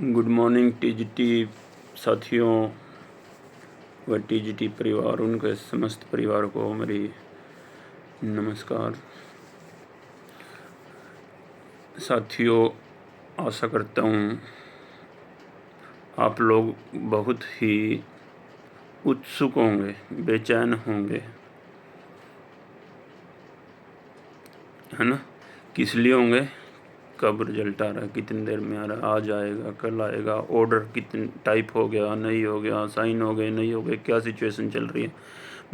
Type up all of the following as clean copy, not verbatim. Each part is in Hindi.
गुड मॉर्निंग टीजीटी साथियों व टीजीटी परिवार, उनके समस्त परिवार को मेरी नमस्कार। साथियों, आशा करता हूँ आप लोग बहुत ही उत्सुक होंगे, बेचैन होंगे, है ना। किस लिए होंगे? कब रिजल्ट आ रहा है, कितनी देर में आ रहा है, आज आएगा, कल आएगा, ऑर्डर कितने टाइप हो गया, नहीं हो गया, साइन हो गए, नहीं हो गए, क्या सिचुएशन चल रही है,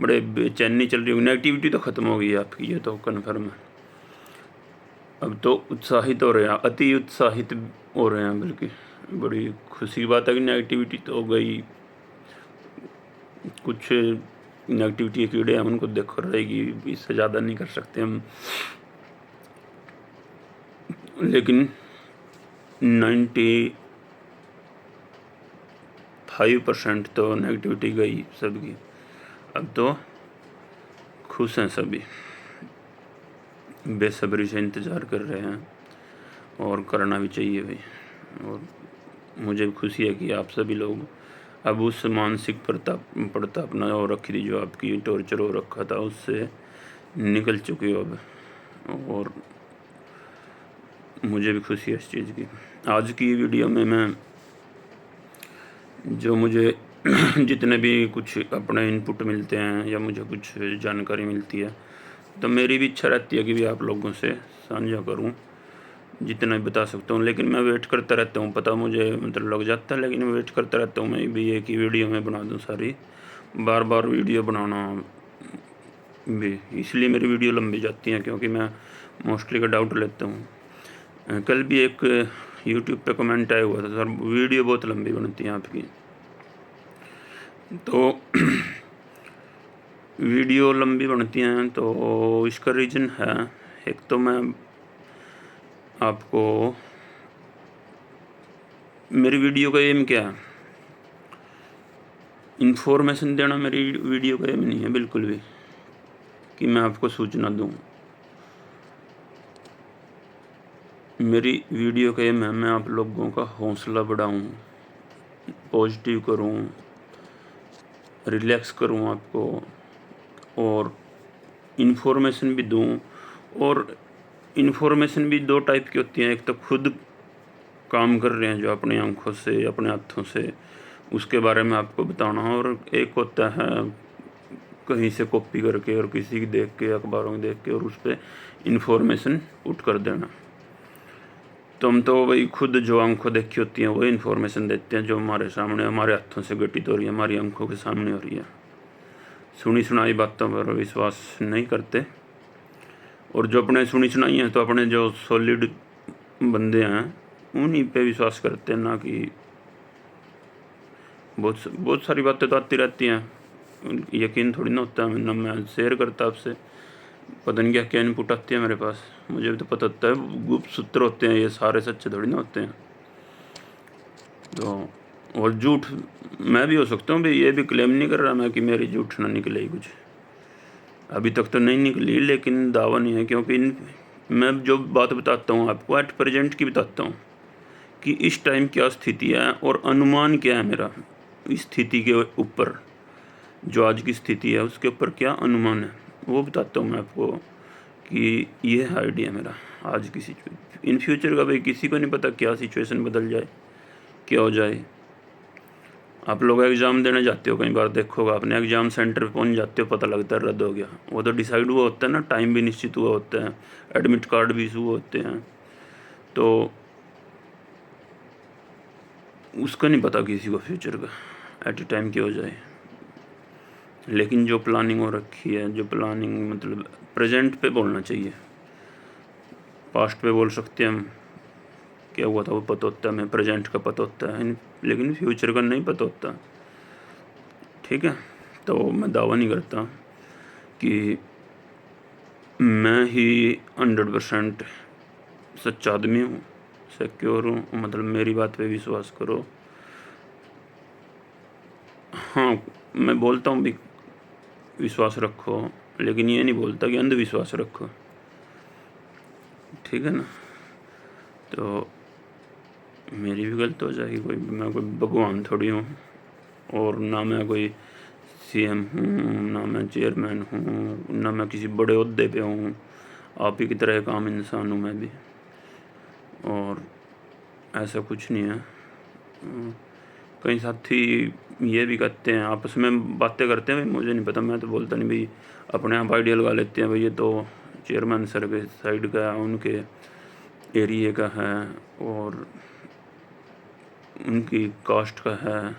बड़े बेचैनी चल रही है। नेगेटिविटी तो ख़त्म हो गई है आपकी, ये तो कन्फर्म है। अब तो उत्साहित हो रहे हैं, अति उत्साहित हो रहे हैं, बल्कि बड़ी खुशी की बात है कि नेगेटिविटी तो हो गई। कुछ नेगेटिविटी के कीड़े हैं, उनको देखो रहेगी, इससे ज़्यादा नहीं कर सकते हम, लेकिन 95% तो नेगेटिविटी गई सबकी। अब तो खुश हैं सभी, बेसब्री से इंतज़ार कर रहे हैं, और करना भी चाहिए भाई। और मुझे भी खुशी है कि आप सभी लोग अब उस मानसिक प्रताप न हो रखी थी, जो आपकी टॉर्चर हो रखा था, उससे निकल चुके हो अब। और मुझे भी खुशी है इस चीज़ की। आज की वीडियो में मैं जो मुझे जितने भी कुछ अपने इनपुट मिलते हैं या मुझे कुछ जानकारी मिलती है, तो मेरी भी इच्छा रहती है कि भी आप लोगों से साझा करूं, जितना भी बता सकता हूं। लेकिन मैं वेट करता रहता हूं, पता मुझे मतलब लग जाता है, लेकिन वेट करता रहता हूं मैं भी एक ही वीडियो में बना दूं सारी। बार बार वीडियो बनाना भी, इसलिए मेरी वीडियो लंबी जाती हैं, क्योंकि मैं मोस्टली का डाउट लेता हूँ। कल भी एक यूट्यूब पे कमेंट आया हुआ था, सर वीडियो बहुत लंबी बनती है आपकी। तो वीडियो लंबी बनती हैं तो इसका रीज़न है, एक तो मैं आपको, मेरी वीडियो का एम क्या है, इन्फॉर्मेशन देना मेरी वीडियो का एम नहीं है बिल्कुल भी, कि मैं आपको सूचना दूं। मेरी वीडियो का एम है, मैं आप लोगों का हौसला बढ़ाऊं, पॉजिटिव करूं, रिलैक्स करूं आपको, और इन्फॉर्मेशन भी दूं। और इन्फॉर्मेशन भी दो टाइप की होती हैं, एक तो खुद काम कर रहे हैं जो अपनी आंखों से, अपने हाथों से, उसके बारे में आपको बताना, और एक होता है कहीं से कॉपी करके और किसी की देख के, अखबारों में देख के, और उस पर इन्फॉर्मेशन पुट कर देना। तो हम तो भाई खुद जो आंखों देखी होती हैं वो इन्फॉर्मेशन देते हैं, जो हमारे सामने, हमारे हाथों से घटित हो रही है, हमारी आंखों के सामने हो रही है। सुनी सुनाई बातों पर विश्वास नहीं करते, और जो अपने सुनी सुनाई हैं तो अपने जो सॉलिड बंदे हैं उन्हीं पे विश्वास करते हैं, ना कि बहुत सारी बातें तो आती रहती हैं, यकीन थोड़ी ना होता है ना। मैं शेयर करता आपसे, पता नहीं क्या क्या इनपुट आती है मेरे पास, मुझे भी तो पता होता है गुप्त सूत्र होते हैं, ये सारे सच्चे थोड़ी ना होते हैं। तो और झूठ मैं भी हो सकता हूँ भाई, ये भी क्लेम नहीं कर रहा मैं कि मेरी झूठ ना निकले ही कुछ, अभी तक तो नहीं निकली, लेकिन दावा नहीं है, क्योंकि मैं जो बात बताता हूँ आपको एट प्रेजेंट की बताता हूँ कि इस टाइम क्या स्थिति है और अनुमान क्या है मेरा इस स्थिति के ऊपर, जो आज की स्थिति है उसके ऊपर क्या अनुमान है वो बताता हूँ मैं आपको, कि ये है आइडिया मेरा आज की सिचुएशन। इन फ्यूचर का भाई किसी को नहीं पता क्या सिचुएशन बदल जाए, क्या हो जाए। आप लोग एग्ज़ाम देने जाते हो, कई बार देखोगे आपने, एग्ज़ाम सेंटर पे पहुंच जाते हो, पता लगता है रद्द हो गया, वो तो डिसाइड हुआ होता है ना, टाइम भी निश्चित हुआ होता है, एडमिट कार्ड भी इशू होते हैं, तो उसका नहीं पता किसी को फ्यूचर का एट ए टाइम क्या हो जाए। लेकिन जो प्लानिंग हो रखी है, जो प्लानिंग मतलब प्रेजेंट पे बोलना चाहिए, पास्ट पे बोल सकते हैं हम, क्या हुआ था वो पता होता है हमें, प्रेजेंट का पता होता है, लेकिन फ्यूचर का नहीं पता होता। ठीक है, तो मैं दावा नहीं करता कि मैं ही 100% सच्चा आदमी हूँ, सिक्योर हूँ, मतलब मेरी बात पे विश्वास करो। हाँ, मैं बोलता हूँ भी विश्वास रखो, लेकिन ये नहीं बोलता कि अंधविश्वास रखो, ठीक है ना। तो मेरी भी गलत हो जाएगी। मैं कोई भगवान थोड़ी हूँ, और ना मैं कोई सीएम हूँ, ना मैं चेयरमैन हूँ, ना मैं किसी बड़े ओहदे पे हूँ। आप ही की तरह एक आम इंसान हूँ मैं भी, और ऐसा कुछ नहीं है। कई साथी ये भी कहते हैं, आपस में बातें करते हैं, भाई मुझे नहीं पता, मैं तो बोलता नहीं भाई, अपने आप आइडिया लगा लेते हैं भाई ये तो चेयरमैन सर के साइड का है, उनके एरिए का है और उनकी कास्ट का है।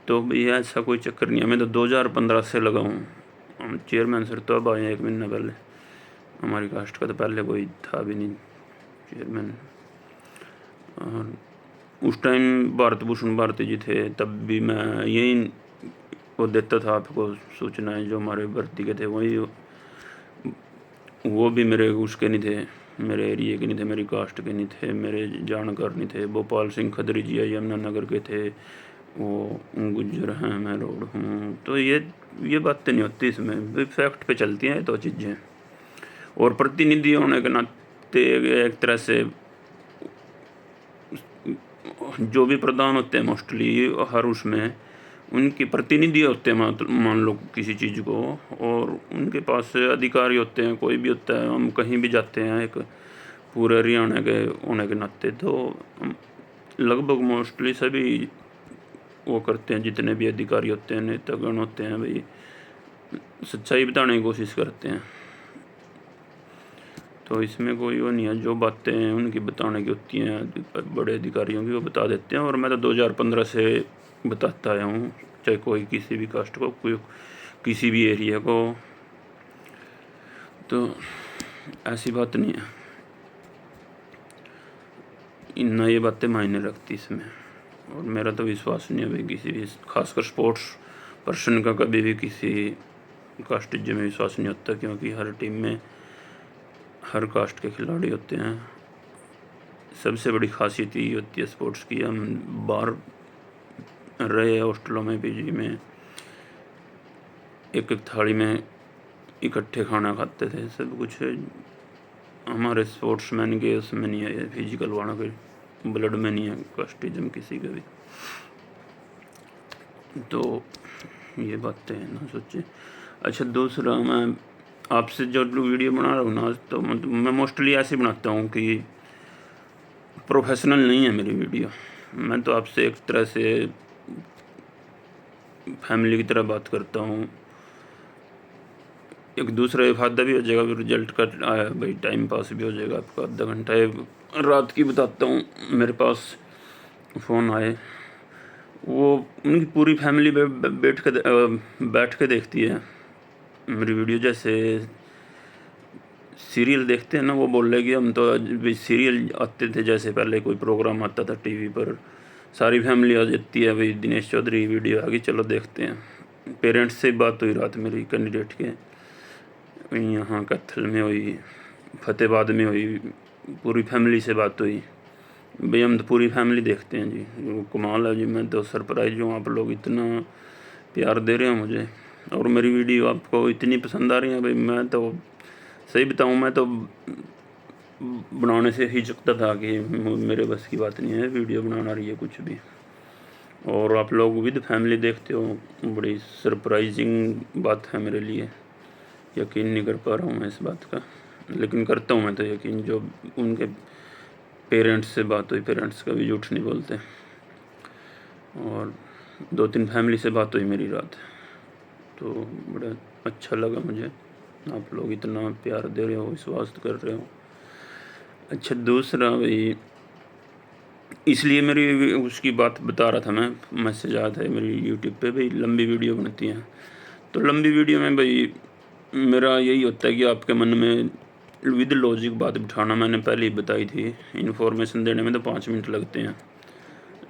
तो भैया ऐसा कोई चक्कर नहीं है। मैं तो 2015 से लगा हूँ। हम चेयरमैन सर तो अब आए हैं 1 महीना पहले, हमारी कास्ट का तो पहले कोई था भी नहीं चेयरमैन। और उस टाइम भारत भूषण भारती जी थे, तब भी मैं यही वो देता था आपको सूचनाएं, जो हमारे भर्ती के थे वही, वो भी मेरे उसके नहीं थे, मेरे एरिए के नहीं थे, मेरी कास्ट के नहीं थे, मेरे जानकार नहीं थे। भोपाल सिंह खदरी जी यमुनानगर के थे, वो गुज्जर हैं, मैं रोड हूँ। तो ये बातें नहीं होती इसमें, फैक्ट पे चलती हैं तो चीज़ें। और प्रतिनिधि होने के नाते एक तरह से जो भी प्रधान होते हैं मोस्टली हर उसमें उनके प्रतिनिधि होते हैं, मान लो किसी चीज़ को, और उनके पास अधिकारी होते हैं। कोई भी होता है, हम कहीं भी जाते हैं एक पूरे हरियाणा के होने के नाते, तो लगभग मोस्टली सभी वो करते हैं, जितने भी अधिकारी होते हैं, नेतागण होते हैं, भाई सच्चाई बताने की कोशिश करते हैं। तो इसमें कोई वो नहीं है, जो बातें उनकी बताने की होती हैं बड़े अधिकारियों की, वो बता देते हैं। और मैं तो 2015 से बताता आया हूँ, चाहे कोई किसी भी कास्ट को, कोई किसी भी एरिया को, तो ऐसी बात नहीं है। ना ये बातें मायने रखती इसमें, और मेरा तो विश्वास नहीं है भाई किसी भी, खासकर स्पोर्ट्स पर्सन का कभी भी किसी कास्टिज्म में विश्वास नहीं होता, क्योंकि हर टीम में हर कास्ट के खिलाड़ी होते हैं। सबसे बड़ी खासियत ये होती है स्पोर्ट्स की, हम बाहर रहे हॉस्टलों में, पीजी में, एक एक थाली में इकट्ठे खाना खाते थे, सब कुछ हमारे स्पोर्ट्समैन के उसमें नहीं है, फिजिकल वालों के ब्लड में नहीं है कास्टिज्म किसी का भी। तो ये बातें हैं, ना सोचे। अच्छा, दूसरा, मैं आपसे जो वीडियो बना रहा हूँ ना, तो मैं मोस्टली ऐसे बनाता हूँ कि प्रोफेशनल नहीं है मेरी वीडियो। मैं तो आपसे एक तरह से फैमिली की तरह बात करता हूँ। एक दूसरा फ़ायदा भी हो जाएगा, रिजल्ट का आया भाई, टाइम पास भी हो जाएगा आपका। आधा घंटा रात की बताता हूँ, मेरे पास फ़ोन आए, वो उनकी पूरी फैमिली बैठ के देखती है मेरी वीडियो। जैसे सीरियल देखते हैं ना, वो बोल रहे कि हम तो भाई सीरियल आते थे, जैसे पहले कोई प्रोग्राम आता था टीवी पर, सारी फैमिली आ जाती है, भाई दिनेश चौधरी वीडियो आ गई, चलो देखते हैं। पेरेंट्स से बात हुई रात मेरी कैंडिडेट के, यहाँ कैथल में हुई, फतेहाबाद में हुई, पूरी फैमिली से बात हुई। भाई हम तो पूरी फैमिली देखते हैं जी, कमाल है जी। मैं तो सरप्राइज हूँ, आप लोग इतना प्यार दे रहे हो मुझे, और मेरी वीडियो आपको इतनी पसंद आ रही है। भाई मैं तो सही बताऊँ, मैं तो बनाने से हिचकता था कि मेरे बस की बात नहीं है वीडियो बनाना रही है कुछ भी, और आप लोग विद फैमिली देखते हो, बड़ी सरप्राइजिंग बात है मेरे लिए। यकीन नहीं कर पा रहा हूँ मैं इस बात का, लेकिन करता हूँ मैं तो यकीन। जो उनके पेरेंट्स से बात हुई, पेरेंट्स का भी झूठ नहीं बोलते, और 2-3 फैमिली से बात हुई मेरी रात, तो बड़ा अच्छा लगा मुझे। आप लोग इतना प्यार दे रहे हो, विश्वास कर रहे हो। अच्छा, दूसरा भाई, इसलिए मेरी उसकी बात बता रहा था मैं, मैसेज आया था मेरी यूट्यूब पे, भाई लंबी वीडियो बनती हैं। तो लंबी वीडियो में भाई मेरा यही होता है कि आपके मन में विद लॉजिक बात बिठाना। मैंने पहले ही बताई थी, इन्फॉर्मेशन देने में तो 5 मिनट लगते हैं,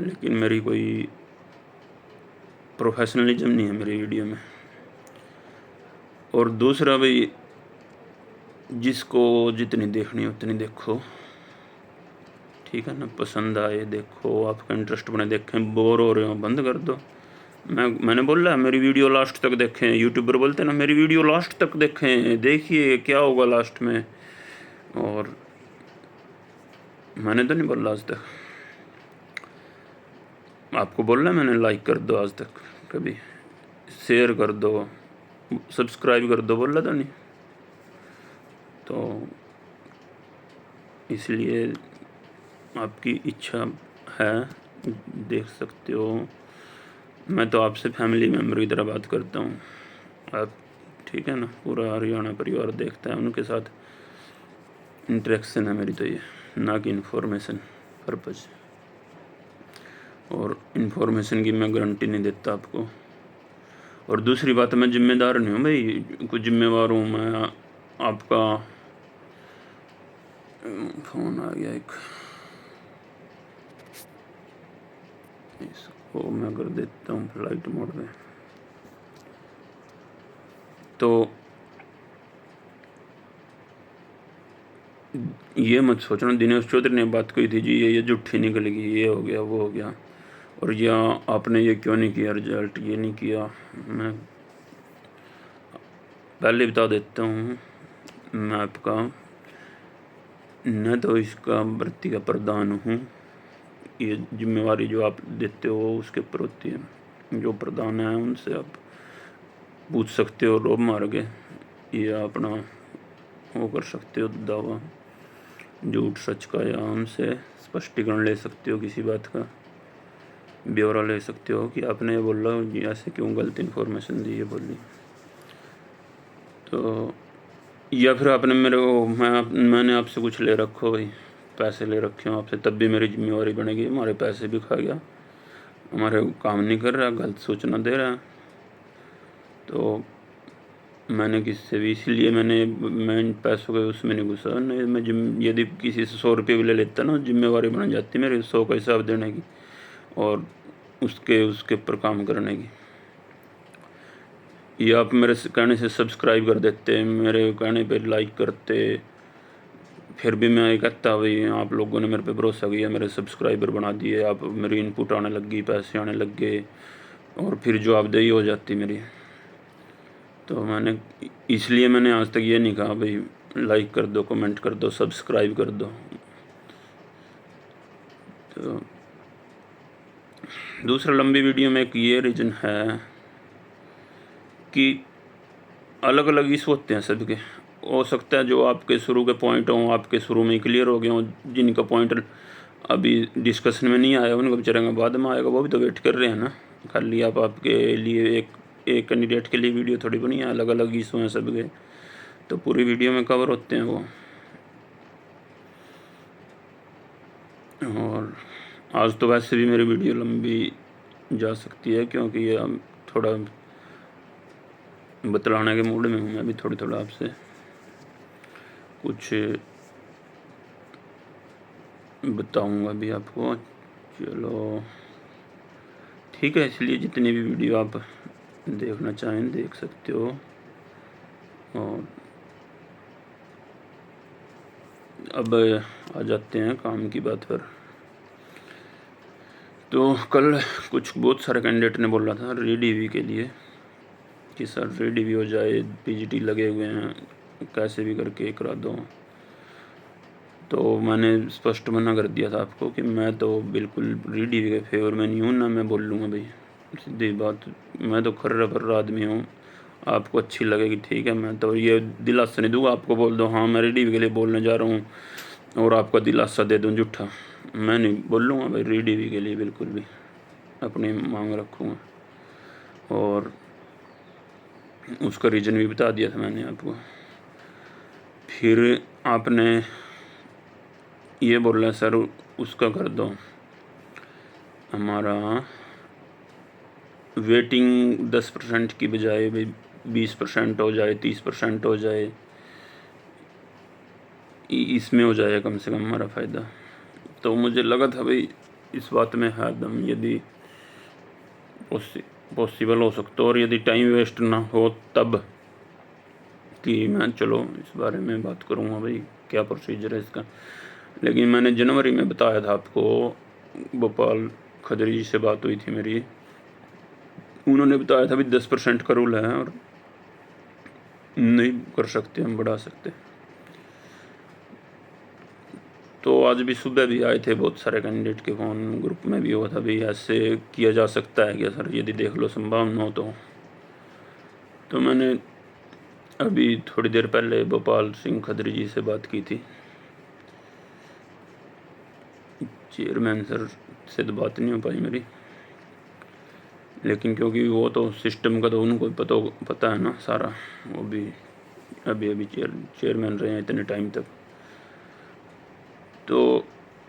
लेकिन मेरी कोई प्रोफेशनलिज्म नहीं है मेरी वीडियो में। और दूसरा भाई, जिसको जितनी देखनी उतनी देखो, ठीक है ना, पसंद आए देखो, आपका इंटरेस्ट बने देखें, बोर हो रहे हो बंद कर दो। मैंने बोला मेरी वीडियो लास्ट तक देखें, यूट्यूबर बोलते हैं ना मेरी वीडियो लास्ट तक देखें, देखिए क्या होगा लास्ट में, और मैंने तो नहीं बोला आज तक। आपको बोला मैंने लाइक कर दो, आज तक कभी शेयर कर दो, सब्सक्राइब कर दो, बोला था नहीं? तो इसलिए आपकी इच्छा है, देख सकते हो। मैं तो आपसे फैमिली मेम्बर की तरह बात करता हूँ, आप ठीक है ना? पूरा हरियाणा परिवार देखता है, उनके साथ इंटरेक्शन है मेरी तो ये, ना कि इन्फॉर्मेशन पर्पज़। और इन्फॉर्मेशन की मैं गारंटी नहीं देता आपको। और दूसरी बात, मैं जिम्मेदार नहीं हूँ भाई, कुछ जिम्मेवार हूँ मैं। आपका फ़ोन आ गया एक, इसको मैं कर देता हूँ फ्लाइट मोड में। तो ये मत सोचना दिनेश चौधरी ने बात कही थी जी, ये झूठी निकलेगी, ये हो गया वो हो गया, और या आपने ये क्यों नहीं किया रिजल्ट, ये नहीं किया। मैं पहले बता देता हूँ, मैं आपका न तो इसका भर्ती का प्रधान हूँ, ये जिम्मेवारी जो आप देते हो उसके ऊपर होती है। जो प्रधान है उनसे आप पूछ सकते हो रोब मार के, ये अपना वो कर सकते हो दावा झूठ सच का, या उनसे स्पष्टीकरण ले सकते हो, किसी बात का ब्यौरा ले सकते हो कि आपने ये बोला, ऐसे क्यों गलत इन्फॉर्मेशन दी, ये बोली। तो या फिर आपने मेरे को मैंने आपसे कुछ ले रखो भाई, पैसे ले रखे हो आपसे, तब भी मेरी जिम्मेवारी बनेगी। हमारे पैसे भी खा गया, हमारे काम नहीं कर रहा, गलत सूचना दे रहा है। तो मैंने किससे भी, इसलिए मैं इन पैसों के उसमें नहीं घुसा। नहीं, मैं यदि किसी से 100 रुपये भी ले लेता ना, जिम्मेवारी बन जाती मेरी 100 का हिसाब देने की और उसके ऊपर काम करने की। ये आप मेरे कहने से सब्सक्राइब कर देते, मेरे कहने पे लाइक करते, फिर भी मैं ये कहता भाई आप लोगों ने मेरे पे भरोसा किया, मेरे सब्सक्राइबर बना दिए, आप मेरी इनपुट आने लग गई, पैसे आने लग गए, और फिर जवाबदेही हो जाती मेरी। तो मैंने आज तक ये नहीं कहा भाई लाइक कर दो, कमेंट कर दो, सब्सक्राइब कर दो। तो दूसरा, लंबी वीडियो में एक ये रीज़न है कि अलग अलग इशू होते हैं सबके। हो सकता है जो आपके शुरू के पॉइंट हों आपके शुरू में ही क्लियर हो गए हों, जिनका पॉइंट अभी डिस्कशन में नहीं आया उनका बेचारे बाद में आएगा, वो भी तो वेट कर रहे हैं ना। खाली आपके लिए एक कैंडिडेट के लिए वीडियो थोड़ी बनी है, अलग अलग इशू हैं सबके, तो पूरी वीडियो में कवर होते हैं वो। और आज तो वैसे भी मेरी वीडियो लंबी जा सकती है, क्योंकि ये थोड़ा बतलाने के मूड में हूँ मैं भी, थोड़ा आपसे कुछ बताऊंगा भी आपको। चलो ठीक है, इसलिए जितनी भी वीडियो आप देखना चाहें देख सकते हो। और अब आ जाते हैं काम की बात पर। तो कल बहुत सारे कैंडिडेट ने बोला था री-डीवी के लिए कि सर री-डीवी हो जाए, पीजीटी लगे हुए हैं, कैसे भी करके करा दो। तो मैंने स्पष्ट मना कर दिया था आपको कि मैं तो बिल्कुल री-डीवी के फेवर में नहीं हूँ, ना मैं बोल लूँगा भाई, सीधी बात। मैं तो खर्रा फर्रा आदमी हूँ, आपको अच्छी लगेगी ठीक है, मैं तो ये दिलासा नहीं दूंगा आपको, बोल दो हाँ मैं री-डीवी के लिए बोलने जा रहा हूँ और आपका दिलासा दे दूँ झूठा। मैं नहीं बोल लूँगा भाई री-डीवी के लिए, बिल्कुल भी अपनी मांग रखूँगा। और उसका रीज़न भी बता दिया था मैंने आपको। फिर आपने ये बोला सर उसका कर दो, हमारा वेटिंग 10% की बजाय भाई 20% हो जाए, 30% हो जाए, इसमें हो जाए कम से कम हमारा फ़ायदा। तो मुझे लगा था भाई इस बात में है दम, यदि पॉसिबल हो सकता, और यदि टाइम वेस्ट ना हो तब, कि मैं चलो इस बारे में बात करूँगा भाई क्या प्रोसीजर है इसका। लेकिन मैंने जनवरी में बताया था आपको, भोपाल खदरी जी से बात हुई थी मेरी, उन्होंने बताया था भी 10% का रूल है और नहीं कर सकते हम बढ़ा सकते। तो आज भी सुबह भी आए थे बहुत सारे कैंडिडेट के फ़ोन, ग्रुप में भी हुआ था भाई ऐसे किया जा सकता है क्या सर, यदि देख लो संभावना हो तो मैंने अभी थोड़ी देर पहले भोपाल सिंह खत्री जी से बात की थी, चेयरमैन सर से तो बात नहीं हो पाई मेरी, लेकिन क्योंकि वो तो सिस्टम का तो उनको पता है ना सारा, वो भी अभी चेयरमैन रहे हैं इतने टाइम तक। तो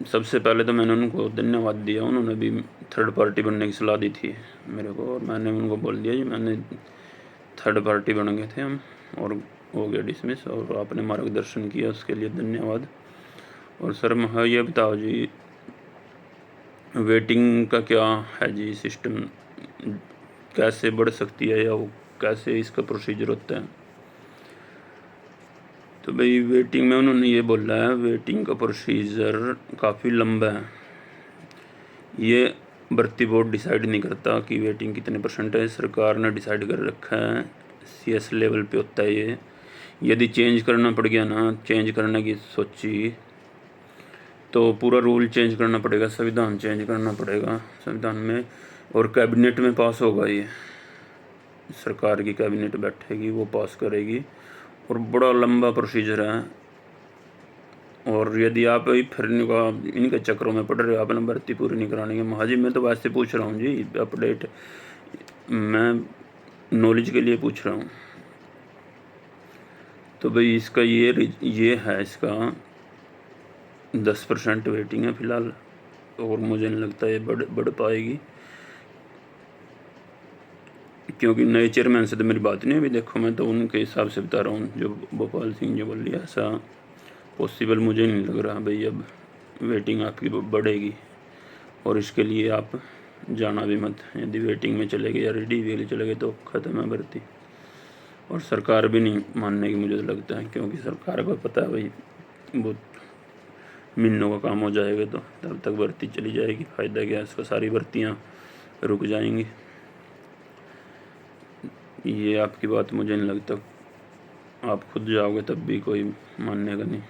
सबसे पहले तो मैंने उनको धन्यवाद दिया, उन्होंने भी थर्ड पार्टी बनने की सलाह दी थी मेरे को, और मैंने उनको बोल दिया जी मैंने थर्ड पार्टी बन गए थे हम और हो गया डिसमिस, और आपने मार्गदर्शन किया उसके लिए धन्यवाद। और सर मैं ये बताओ जी वेटिंग का क्या है जी सिस्टम, कैसे बढ़ सकती है या वो कैसे इसका प्रोसीजर होता है। तो भाई वेटिंग में उन्होंने ये बोला है वेटिंग का प्रोसीजर काफ़ी लंबा है, ये भर्ती बोर्ड डिसाइड नहीं करता कि वेटिंग कितने परसेंट है, सरकार ने डिसाइड कर रखा है, CS लेवल पे होता है ये। यदि चेंज करना पड़ गया ना, चेंज करने की सोची तो पूरा रूल चेंज करना पड़ेगा, संविधान चेंज करना पड़ेगा संविधान में, और कैबिनेट में पास होगा ये, सरकार की कैबिनेट बैठेगी वो पास करेगी, और बड़ा लंबा प्रोसीजर है। और यदि आप फिर इनके चक्रों में पड़ रहे हो, आपने भर्ती पूरी नहीं करानी है, महाजी मैं तो वैसे पूछ रहा हूँ जी, अपडेट मैं नॉलेज के लिए पूछ रहा हूँ। तो भाई इसका ये है, इसका 10% वेटिंग है फ़िलहाल, और मुझे नहीं लगता ये बढ़ पाएगी, क्योंकि नए चेयरमैन से तो मेरी बात नहीं हुई। देखो मैं तो उनके हिसाब से बता रहा हूँ, जो भोपाल सिंह जी बोल लिया ऐसा पॉसिबल मुझे नहीं लग रहा भाई, अब वेटिंग आपकी बढ़ेगी, और इसके लिए आप जाना भी मत, यदि वेटिंग में चले गए या रेडी के लिए चले गए तो ख़त्म है भर्ती, और सरकार भी नहीं मानने की मुझे तो लगता है, क्योंकि सरकार को पता है भाई बहुत महीनों का काम हो जाएगा तो तब तक भर्ती चली जाएगी, फ़ायदा क्या है इसका, सारी भर्तियाँ रुक जाएंगी। ये आपकी बात मुझे नहीं लगता, आप खुद जाओगे तब भी कोई मानने का नहीं।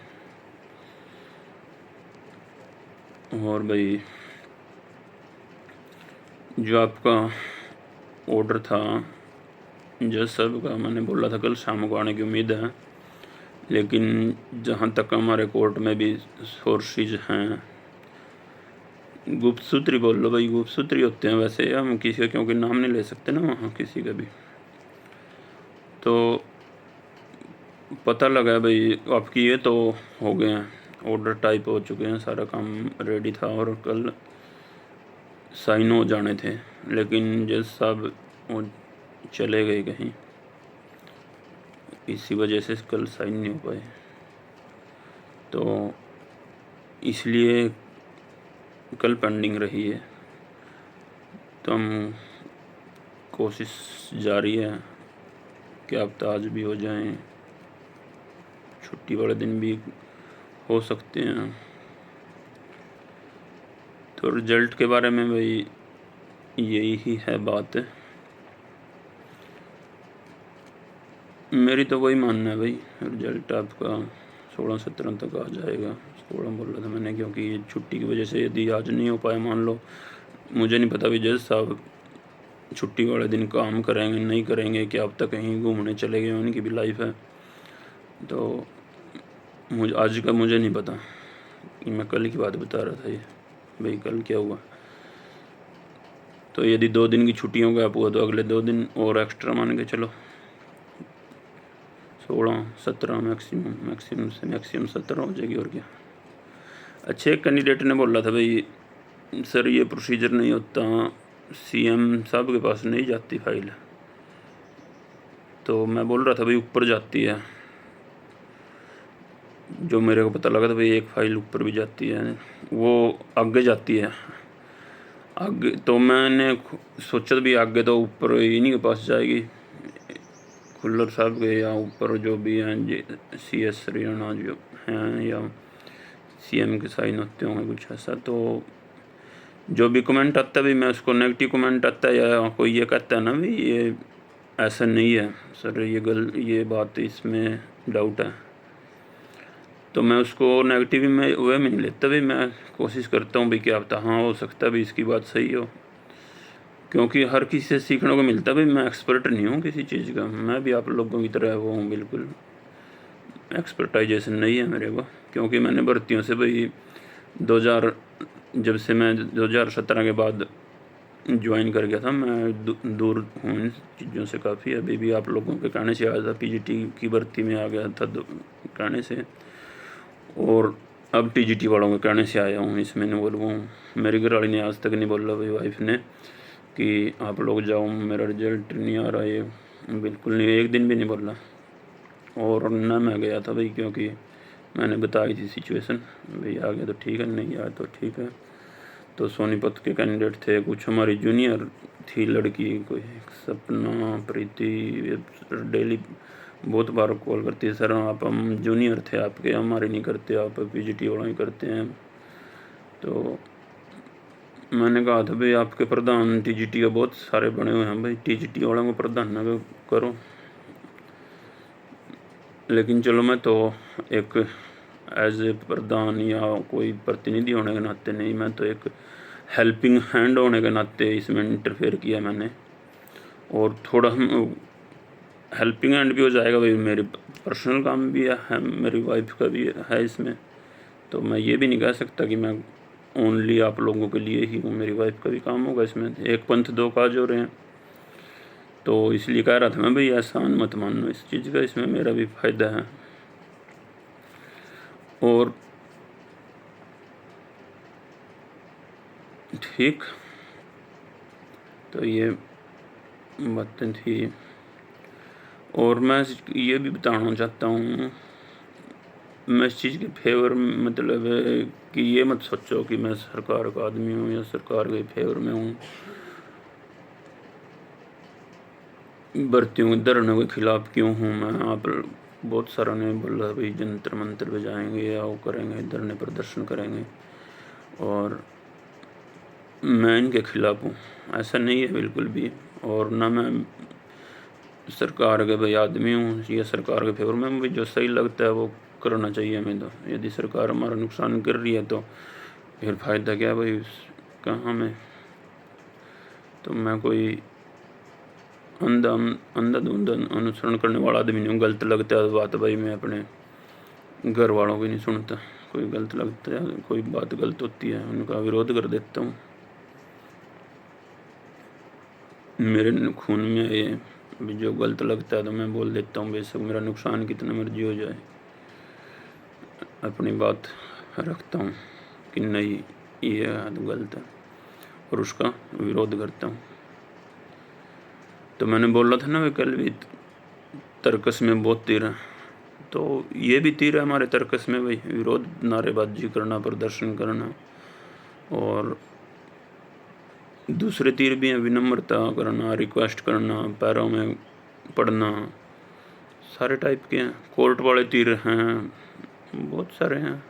और भाई जो आपका ऑर्डर था जज साहब का, मैंने बोला था कल शाम को आने की उम्मीद है, लेकिन जहाँ तक हमारे कोर्ट में भी सोर्सेज हैं, गुप्तसूत्री बोल लो भाई, गुप्तसूत्री होते हैं वैसे, हम किसी का क्योंकि नाम नहीं ले सकते ना वहाँ किसी का भी, तो पता लगा भाई आपकी ये तो हो गए हैं, ऑर्डर टाइप हो चुके हैं, सारा काम रेडी था और कल साइन हो जाने थे, लेकिन जज साहब वो चले गए कहीं, इसी वजह से कल साइन नहीं हो पाए, तो इसलिए कल पेंडिंग रही है। तो हम कोशिश जारी है कि अब तो आज भी हो जाएं, छुट्टी वाले दिन भी हो सकते हैं। तो रिज़ल्ट के बारे में भाई यही ही है बात, मेरी तो वही मानना है भाई, रिज़ल्ट आपका 16-17 तक आ जाएगा, 16 बोल रहा था मैंने, क्योंकि ये छुट्टी की वजह से यदि आज नहीं हो पाया, मान लो मुझे नहीं पता भी जज साहब छुट्टी वाले दिन काम करेंगे नहीं करेंगे, कि अब तक कहीं घूमने चले गए, उनकी भी लाइफ है, तो मुझे आज का मुझे नहीं पता, मैं कल की बात बता रहा था ये भाई, कल क्या हुआ। तो यदि 2 दिन की छुट्टियों का हुआ तो अगले 2 दिन और एक्स्ट्रा मान के चलो, 16-17 मैक्सिमम से मैक्सिमम 17 हो जाएगी, और क्या। अच्छे एक कैंडिडेट ने बोला था भाई सर ये प्रोसीजर नहीं होता, CM साहब के पास नहीं जाती फाइल, तो मैं बोल रहा था भाई ऊपर जाती है, जो मेरे को पता लगा था भाई एक फ़ाइल ऊपर भी जाती है, वो आगे जाती है आगे, तो मैंने सोचा भी आगे तो ऊपर इन्हीं के पास जाएगी, खुल्लर साहब के, या ऊपर जो भी हैं CS हरियाणा जो हैं, या CM के साइन होते होंगे कुछ ऐसा। तो जो भी कमेंट आता है भी मैं उसको, नेगेटिव कमेंट आता है या कोई ये कहता है ना भी ये ऐसा नहीं है सर, ये बात इसमें डाउट है, तो मैं उसको नेगेटिव में वे में नहीं लेता भाई, मैं कोशिश करता हूँ भाई क्या पता हाँ हो सकता है भाई इसकी बात सही हो, क्योंकि हर किसी से सीखने को मिलता है भाई। मैं एक्सपर्ट नहीं हूँ किसी चीज़ का, मैं भी आप लोगों की तरह वो हूँ, बिल्कुल एक्सपर्टाइजेशन नहीं है मेरे को, क्योंकि मैंने भर्तियों से भाई 2000 जब से मैं 2017 के बाद ज्वाइन कर गया था, मैं दूर हूँ इन चीज़ों से काफ़ी। अभी भी आप लोगों के कहने से आया था, पीजीटी की भर्ती में आ गया था कहने से, और अब टीजीटी वालों के कहने से आया हूँ इसमें इन्वॉल्व हूँ। मेरी घरवाली ने आज तक नहीं बोला भाई, वाइफ ने, कि आप लोग जाओ मेरा रिजल्ट नहीं आ रहा, ये बिल्कुल नहीं, एक दिन भी नहीं बोला। और ना मैं गया था भाई, क्योंकि मैंने बताई थी सिचुएशन भाई, आ गया तो ठीक है, नहीं आया तो ठीक है। तो सोनीपत के कैंडिडेट थे, कुछ हमारी जूनियर थी लड़की, कोई सपना प्रीति, डेली बहुत बार कॉल करती है, सर आप हम जूनियर थे आपके, हमारे नहीं करते, आप पीजीटी वालों ही करते हैं। तो मैंने कहा था भाई आपके प्रधान टीजीटी का बहुत सारे बने हुए हैं भाई, टीजीटी वालों को प्रधान न करो। लेकिन चलो मैं तो एक एज ए प्रधान या कोई प्रतिनिधि होने के नाते नहीं, मैं तो एक हेल्पिंग हैंड होने के नाते इसमें इंटरफेयर किया मैंने। और थोड़ा हेल्पिंग हैंड भी हो जाएगा भाई, मेरी पर्सनल काम भी है, मेरी वाइफ का भी है इसमें। तो मैं ये भी नहीं कह सकता कि मैं ओनली आप लोगों के लिए ही हूँ, मेरी वाइफ का भी काम होगा इसमें, एक पंथ दो काज हो रहे हैं। तो इसलिए कह रहा था मैं भाई एहसान मत मानो इस चीज़ का, इसमें मेरा भी फ़ायदा है। और ठीक, तो ये बातें थी। और मैं ये भी बताना चाहता हूँ, मैं इस चीज़ के फेवर मतलब कि ये मत सोचो कि मैं सरकार का आदमी हूँ या सरकार के फेवर में हूँ। भर्तियों के धरने के खिलाफ क्यों हूँ मैं? आप बहुत सारा ने बोला भाई जंतर मंतर पे जाएंगे या वो करेंगे, धरने प्रदर्शन करेंगे, और मैं इनके खिलाफ हूँ, ऐसा नहीं है बिल्कुल भी। और ना मैं सरकार के भाई आदमी हूँ या सरकार के फेवर में, भाई जो सही लगता है वो करना चाहिए हमें। तो यदि सरकार हमारा नुकसान कर रही है तो फिर फ़ायदा क्या भाई उसका हमें? तो मैं कोई अंधाधुंध अनुसरण करने वाला आदमी नहीं हूँ। गलत लगता है बात भाई, मैं अपने घर वालों की नहीं सुनता, कोई गलत लगता है, कोई बात गलत होती है उनका विरोध कर देता हूँ। मेरे खून में ये जो गलत लगता है तो मैं बोल देता हूँ, बेशक मेरा नुकसान कितना मर्जी हो जाए, अपनी बात रखता हूँ कि नहीं ये तो गलत है, और उसका विरोध करता हूँ। तो मैंने बोला था ना वे कल भी, तर्कस में बहुत तीर है, तो ये भी तीर है हमारे तर्कस में भाई, विरोध, नारेबाजी करना, प्रदर्शन करना। और दूसरे तीर भी हैं, विनम्रता करना, रिक्वेस्ट करना, पैरों में पड़ना, सारे टाइप के हैं। कोर्ट वाले तीर हैं, बहुत सारे हैं,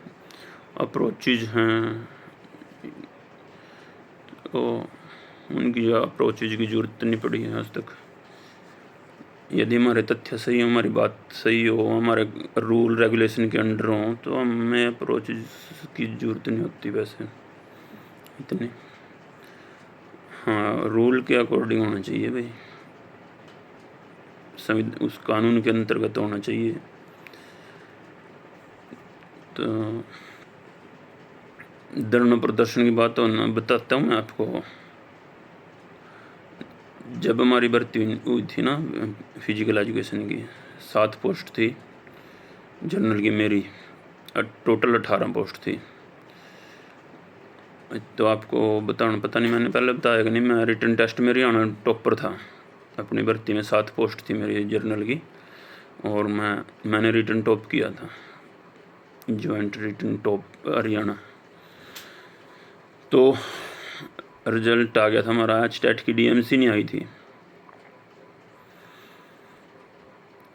अप्रोचेज हैं, तो उनकी अप्रोचेज की ज़रूरत नहीं पड़ी है आज तक। यदि हमारे तथ्य सही हो, हमारी बात सही हो, हमारे रूल रेगुलेशन के अंडर हों, तो हमें अप्रोचेज की ज़रूरत नहीं होती वैसे इतनी। हाँ, रूल के अकॉर्डिंग होना चाहिए भाई, उस कानून के अंतर्गत होना चाहिए। तो धरना प्रदर्शन की बात होना बताता हूँ मैं आपको। जब हमारी भर्ती हुई थी ना फिजिकल एजुकेशन की, 7 पोस्ट थी जनरल की मेरी, टोटल 18 पोस्ट थी। तो आपको बताना पता नहीं मैंने पहले बताया कि नहीं, मैं रिटन टेस्ट में हरियाणा टॉपर था अपनी भर्ती में, 7 पोस्ट थी मेरी जर्नल की, और मैंने रिटन टॉप किया था, जॉइंट रिटन टॉप हरियाणा। तो रिजल्ट आ गया था हमारा, एचटेट की डीएमसी नहीं आई थी,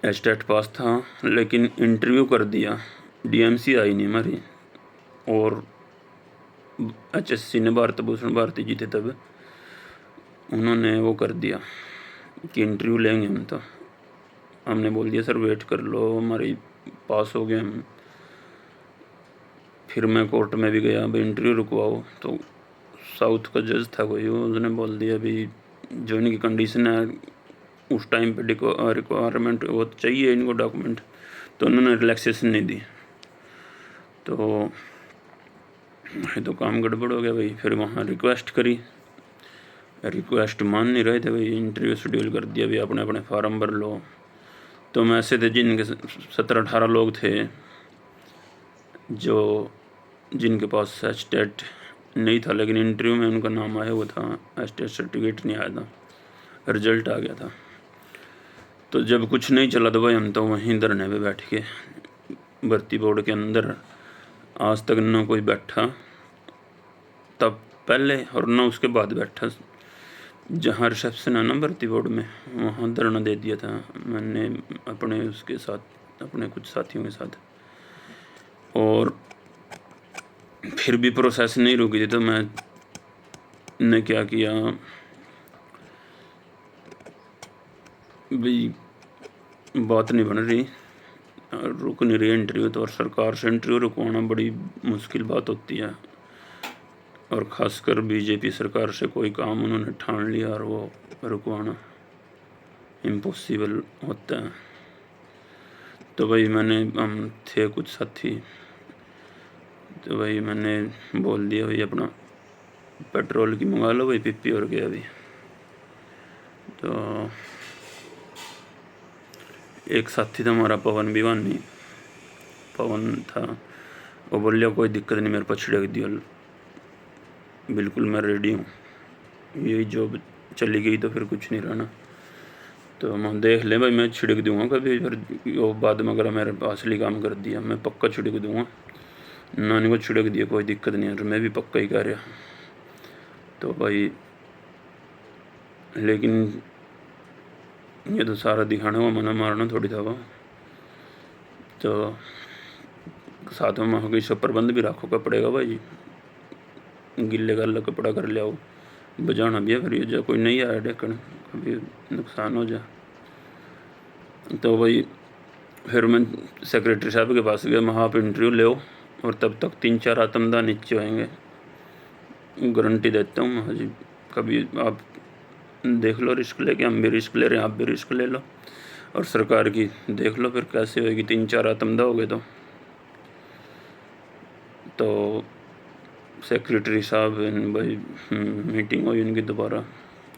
एचटेट पास था लेकिन इंटरव्यू कर दिया, डीएमसी आई नहीं हमारी। और एचएससी ने, भारत भूषण भारती जी थे तब, उन्होंने वो कर दिया कि इंटरव्यू लेंगे हम। तो हमने बोल दिया सर वेट कर लो, हमारी पास हो गए हम। फिर मैं कोर्ट में भी गया, भाई इंटरव्यू रुकवाओ। तो साउथ का जज था कोई, उसने बोल दिया भाई जो इनकी कंडीशन है उस टाइम पे रिक्वायरमेंट वो चाहिए इनको डॉक्यूमेंट, तो उन्होंने रिलैक्सेशन नहीं दी। तो ये तो काम गड़बड़ हो गया भाई। फिर वहाँ रिक्वेस्ट करी, रिक्वेस्ट मान नहीं रहे थे भाई। इंटरव्यू शेड्यूल कर दिया भाई, अपने अपने फार्म भर लो। तो मैं ऐसे थे जिनके 17-18 लोग थे जो जिनके पास एस्टेट नहीं था, लेकिन इंटरव्यू में उनका नाम आया हुआ था, एस्टेट सर्टिफिकेट नहीं आया था, रिजल्ट आ गया था। तो जब कुछ नहीं चला तो भाई हम तो वहीं धरने पे बैठ के भर्ती बोर्ड के अंदर, आज तक ना कोई बैठा तब पहले और ना उसके बाद बैठा। जहाँ रिसेप्शन है ना भर्ती बोर्ड में, वहाँ धरना दे दिया था मैंने अपने उसके साथ, अपने कुछ साथियों के साथ। और फिर भी प्रोसेस नहीं रुकी थी, तो मैंने क्या किया भाई, बात नहीं बन रही, रुक नहीं रही इंटरव्यू तो, और सरकार से इंटरव्यू रुकवाना बड़ी मुश्किल बात होती है, और ख़ासकर बीजेपी सरकार से कोई काम उन्होंने ठान लिया और वो रुकवाना इम्पॉसिबल होता है। तो भाई हम थे कुछ साथी, तो भाई मैंने बोल दिया भाई अपना पेट्रोल की मंगा लो भाई, पिप्पी और गया अभी। तो एक साथी था हमारा पवन भिवानी, पवन था, वो बोल लिया कोई दिक्कत नहीं, मेरे पास छिड़क दियो, बिल्कुल मैं रेडी हूँ, यही जॉब चली गई तो फिर कुछ नहीं रहना। तो हम देख लें भाई, मैं छिड़क दूँगा कभी, फिर वो बाद में अगर मेरे पास असली काम कर दिया मैं पक्का छिड़क दूँगा। नानी को छिड़क दिया, कोई दिक्कत नहीं है, तो मैं भी पक्का ही कह रहा। तो भाई लेकिन ये तो सारा दिखाने को मना मारना थोड़ी था वो। तो साथ में वहाँ कोई प्रबंध भी रखो कपड़े का भाई, गिल्ले गल कपड़ा कर ले आओ, बजाना भी है फिर, जो कोई नहीं आया ढेकन कभी नुकसान हो जाए। तो भाई फिर मैं सेक्रेटरी साहब के पास गया, वहाँ आप इंटरव्यू ले, और तब तक 3-4 आतमदाह नीचे होंगे, गारंटी देता हूँ हाँ जी। कभी आप देख लो रिस्क लेके, हम भी रिस्क ले रहे हैं, आप भी रिस्क ले लो, और सरकार की देख लो फिर कैसे होगी, 3-4 आतमदाह हो गए। तो सेक्रेटरी साहब भाई मीटिंग हुई उनकी दोबारा,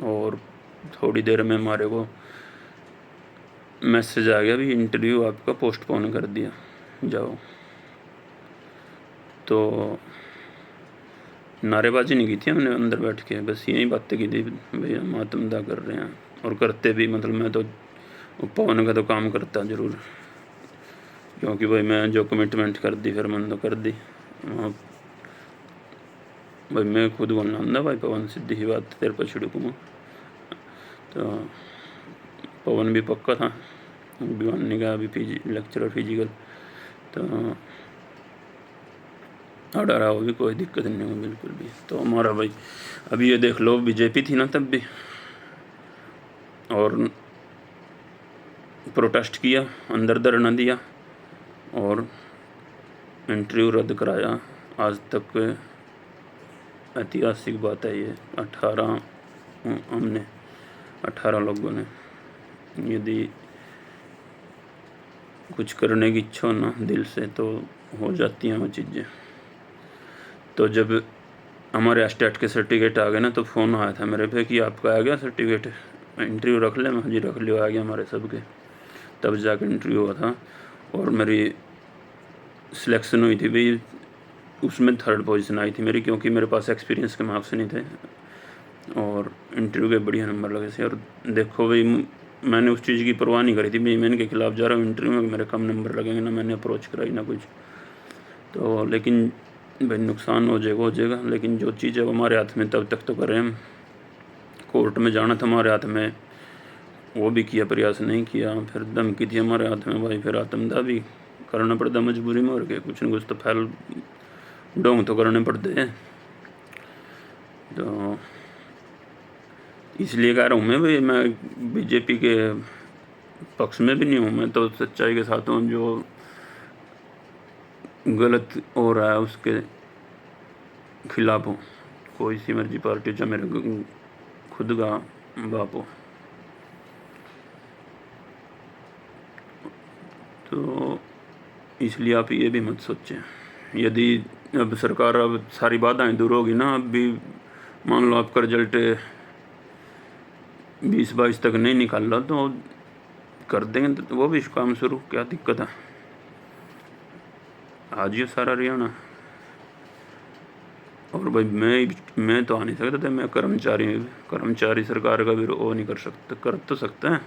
और थोड़ी देर में हमारे को मैसेज आ गया भी इंटरव्यू आपका पोस्टपोन कर दिया, जाओ। तो नारेबाजी नहीं की थी हमने अंदर बैठ के, बस यही बातें की थी भाई हम आत्मदाह कर रहे हैं, और करते भी, मतलब मैं तो पवन का तो काम करता ज़रूर, क्योंकि भाई मैं जो कमिटमेंट कर दी फिर मैंने तो कर दी। भाई मैं खुद बोलना ना भाई, पवन सीधी ही बात तेरे पर छिड़कूँगा। तो पवन भी पक्का था, भिवानी का अभी लेक्चरर फिजिकल, तो अड़ा रहा, वो भी कोई दिक्कत नहीं हो बिल्कुल भी। तो हमारा भाई अभी ये देख लो, बीजेपी थी ना तब भी, और प्रोटेस्ट किया, अंदर धरना दिया, और इंटरव्यू रद्द कराया। आज तक ऐतिहासिक बात है ये, 18 लोगों ने, यदि कुछ करने की इच्छा हो ना दिल से तो हो जाती हैं वो चीज़ें। तो जब हमारे एस्टेट के सर्टिफिकेट आ गए ना, तो फ़ोन आया था मेरे पे कि आपका आ गया सर्टिफिकेट, इंटरव्यू रख ले। मैं जी रख लियो, आ गया हमारे सब के। तब जाकर इंटरव्यू हुआ था, और मेरी सिलेक्शन हुई थी भाई, उसमें 3rd पोजीशन आई थी मेरी, क्योंकि मेरे पास एक्सपीरियंस के मार्क्स नहीं थे, और इंटरव्यू के बढ़िया नंबर लगे थे। और देखो भाई मैंने उस चीज़ की परवाह नहीं करी थी भाई, मैं इनके खिलाफ जा रहा हूँ इंटरव्यू में, मेरे कम नंबर लगेंगे ना, मैंने अप्रोच कराई ना कुछ। तो लेकिन भाई नुकसान हो जाएगा, लेकिन जो चीज़ है वो हमारे हाथ में, तब तक तो करें हम। कोर्ट में जाना था हमारे हाथ में, वो भी किया, प्रयास नहीं किया। फिर धमकी थी हमारे हाथ में भाई, फिर आत्मदाह भी करना पड़ता मजबूरी में, और के कुछ न कुछ तो फैल डोंग तो करने पड़ते हैं। तो इसलिए कह रहा हूँ मैं भाई, मैं बीजेपी के पक्ष में भी नहीं हूँ, मैं तो सच्चाई के साथ हूँ। जो गलत हो रहा है उसके खिलाफ हो, कोई सी मर्जी पार्टी, चाहे मेरे खुद का बाप हो। तो इसलिए आप ये भी मत सोचें, यदि अब सरकार अब सारी बाधाएं दूर होगी ना, अब भी मान लो आपका रिजल्ट 20-22 तक नहीं निकाल रहा तो कर देंगे, तो वो भी काम शुरू, क्या दिक्कत है। आज ये सारा हरियाणा, और भाई मैं तो आ नहीं सकता था, मैं कर्मचारी सरकार का भी वो नहीं कर सकता, कर तो सकता है।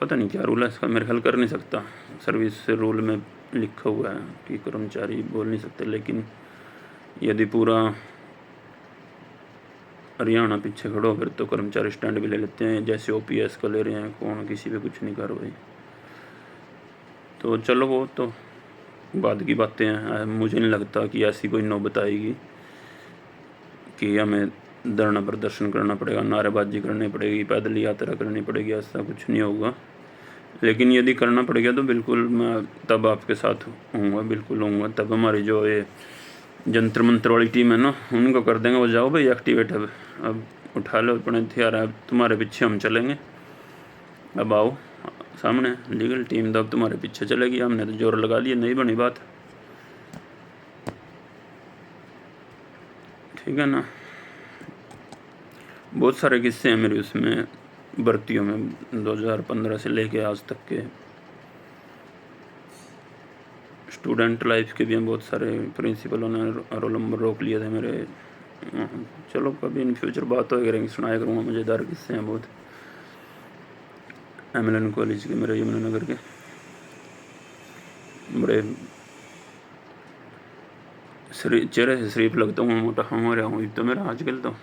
पता नहीं क्या रूल है इसका, मेरे ख्याल कर नहीं सकता, सर्विस रूल में लिखा हुआ है कि कर्मचारी बोल नहीं सकते। लेकिन यदि पूरा हरियाणा पीछे खड़ो फिर तो कर्मचारी स्टैंड भी ले लेते हैं, जैसे OPS का ले रहे हैं, कौन किसी पे कुछ नहीं कर भाई। तो चलो वो तो बाद की बातें हैं, मुझे नहीं लगता कि ऐसी कोई नौबत आएगी कि हमें धरना प्रदर्शन करना पड़ेगा, नारेबाजी करनी पड़ेगी, पैदल यात्रा करनी पड़ेगी, ऐसा कुछ नहीं होगा। लेकिन यदि करना पड़ेगा तो बिल्कुल मैं तब आपके साथ हूँगा, बिल्कुल हूँगा। तब हमारी जो ये जंतर मंत्र वाली टीम है ना, उनको कर देंगे, वो जाओ भाई एक्टिवेट, अब उठा लो अपने हथियार, अब तुम्हारे पीछे हम चलेंगे, अब आओ सामने लीगल टीम, तो अब तुम्हारे पीछे चलेगी, हमने तो जोर लगा लिया, नहीं बनी बात, ठीक है ना। बहुत सारे किस्से हैं मेरे उसमें भर्तियों में, 2015 से लेके आज तक के स्टूडेंट लाइफ के भी हैं बहुत सारे। प्रिंसिपलों ने रोल नंबर रोक लिए थे मेरे। चलो कभी इन फ्यूचर बात हो करेंगे, सुनाया करूँगा, मज़ेदार किस्से हैं बहुत। MLN कॉलेज के मेरे यमुनानगर के बड़े चेहरे से शरीफ लगता हूँ, मोटा हूँ रहा हूँ तो मेरा आजकल तो,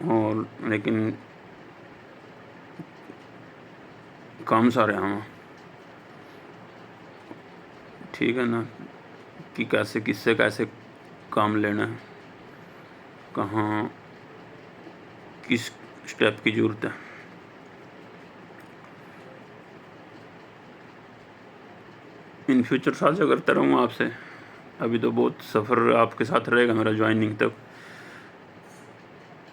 और लेकिन काम सारे हूँ, ठीक है ना, कि कैसे किससे कैसे काम लेना है, कहाँ किस स्टेप की ज़रूरत है। इन फ्यूचर साझा करता रहूँगा आपसे। अभी तो बहुत सफ़र आपके साथ रहेगा मेरा ज्वाइनिंग तक,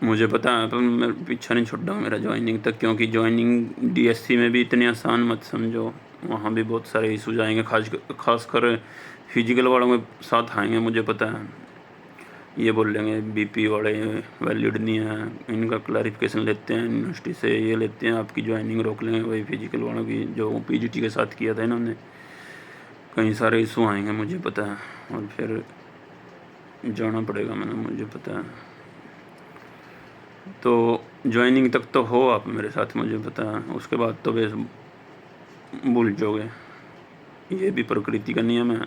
मुझे पता है, पर मैं पीछा नहीं छूटा मेरा ज्वाइनिंग तक, क्योंकि ज्वाइनिंग DSC में भी इतनी आसान मत समझो, वहाँ भी बहुत सारे इशूज आएंगे, खासकर फिजिकल वालों के साथ आएंगे। मुझे पता है, ये बोल लेंगे BP वाले वैलिड नहीं है, इनका क्लैरिफिकेशन लेते हैं यूनिवर्सिटी से, ये लेते हैं, आपकी ज्वाइनिंग रोक लेंगे। वही फिजिकल वालों की जो PGT के साथ किया था इन्होंने, कई सारे इशू आएंगे मुझे पता है, और फिर जाना पड़ेगा मैंने, मुझे पता है। तो ज्वाइनिंग तक तो हो आप मेरे साथ, मुझे पता है, उसके बाद तो बस भूल जाओगे, ये भी प्रकृति का नियम है।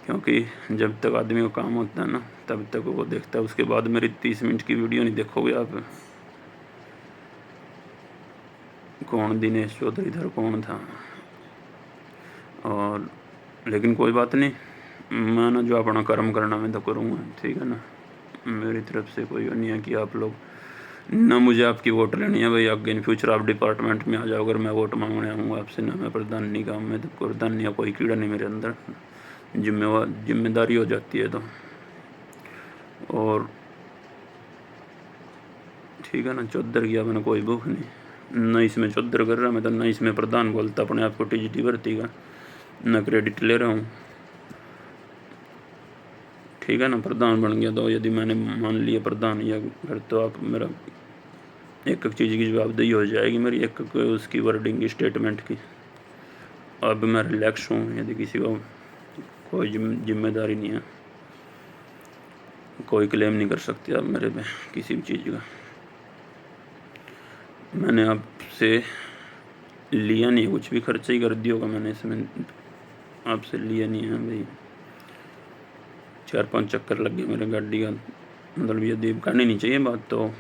क्योंकि जब तक आदमी को काम होता है ना, तब तक वो देखता है, उसके बाद मेरी 30 मिनट की वीडियो नहीं देखोगे आप। कौन दिनेश चौधरी इधर कौन था, और लेकिन कोई बात नहीं, मैं ना जो अपना कर्म करना मैं तो करूँगा, ठीक है ना। मेरी तरफ से कोई नहीं है कि आप लोग ना, मुझे आपकी वोट लेनी है भाई, आगे इन फ्यूचर आप डिपार्टमेंट में आ जाओ, अगर मैं वोट मांगने आऊँगा आपसे ना, मैं प्रधानी का, मैं तो प्रधानी या कोई कीड़ा नहीं मेरे अंदर, जिम्मेदारी हो जाती है तो, और ठीक है ना। चौधर किया मैंने, कोई भूख नहीं, न इसमें चौधर कर रहा मैं तो, न इसमें प्रधान बोलता अपने आप को TGT भर्ती का, न क्रेडिट ले रहा हूँ, ठीक है ना। प्रधान बन गया तो यदि मैंने मान लिया प्रधान, या फिर तो आप मेरा एक एक चीज़ की जवाबदेही हो जाएगी मेरी, एक एक उसकी वर्डिंग की, स्टेटमेंट की। अब मैं रिलैक्स हूँ, यदि किसी को कोई जिम्मेदारी नहीं है, कोई क्लेम नहीं कर सकते आप मेरे पे किसी भी चीज़ का। मैंने आपसे लिया नहीं, कुछ भी खर्चा ही कर दिया होगा मैंने, इसमें आपसे लिया नहीं है भाई। 4-5 चक्कर लग गए मेरे गाड़ी का, मतलब यदि करनी नहीं चाहिए बात, तो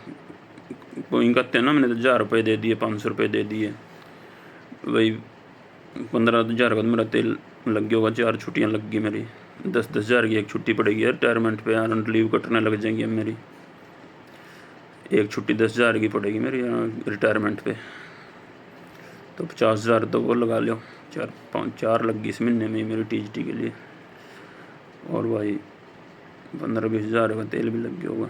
कोई कहते हैं ना, मैंने तो 1000 रुपये दे दिए, 500 रुपये दे दिए, वही 15,000 का मेरा तेल लग गया होगा, 4 छुट्टियाँ लग गई मेरी, 10-10 हज़ार की एक छुट्टी पड़ेगी रिटायरमेंट पे, अर्नड लीव कटने लग जाएंगी अब मेरी, एक छुट्टी 10,000 की पड़ेगी मेरी रिटायरमेंट पे। तो 50,000 तो वो लगा लो, 4 लग गई इस महीने में मेरी TGT के लिए, और भाई 15-20 हज़ार का तेल भी लग गया होगा।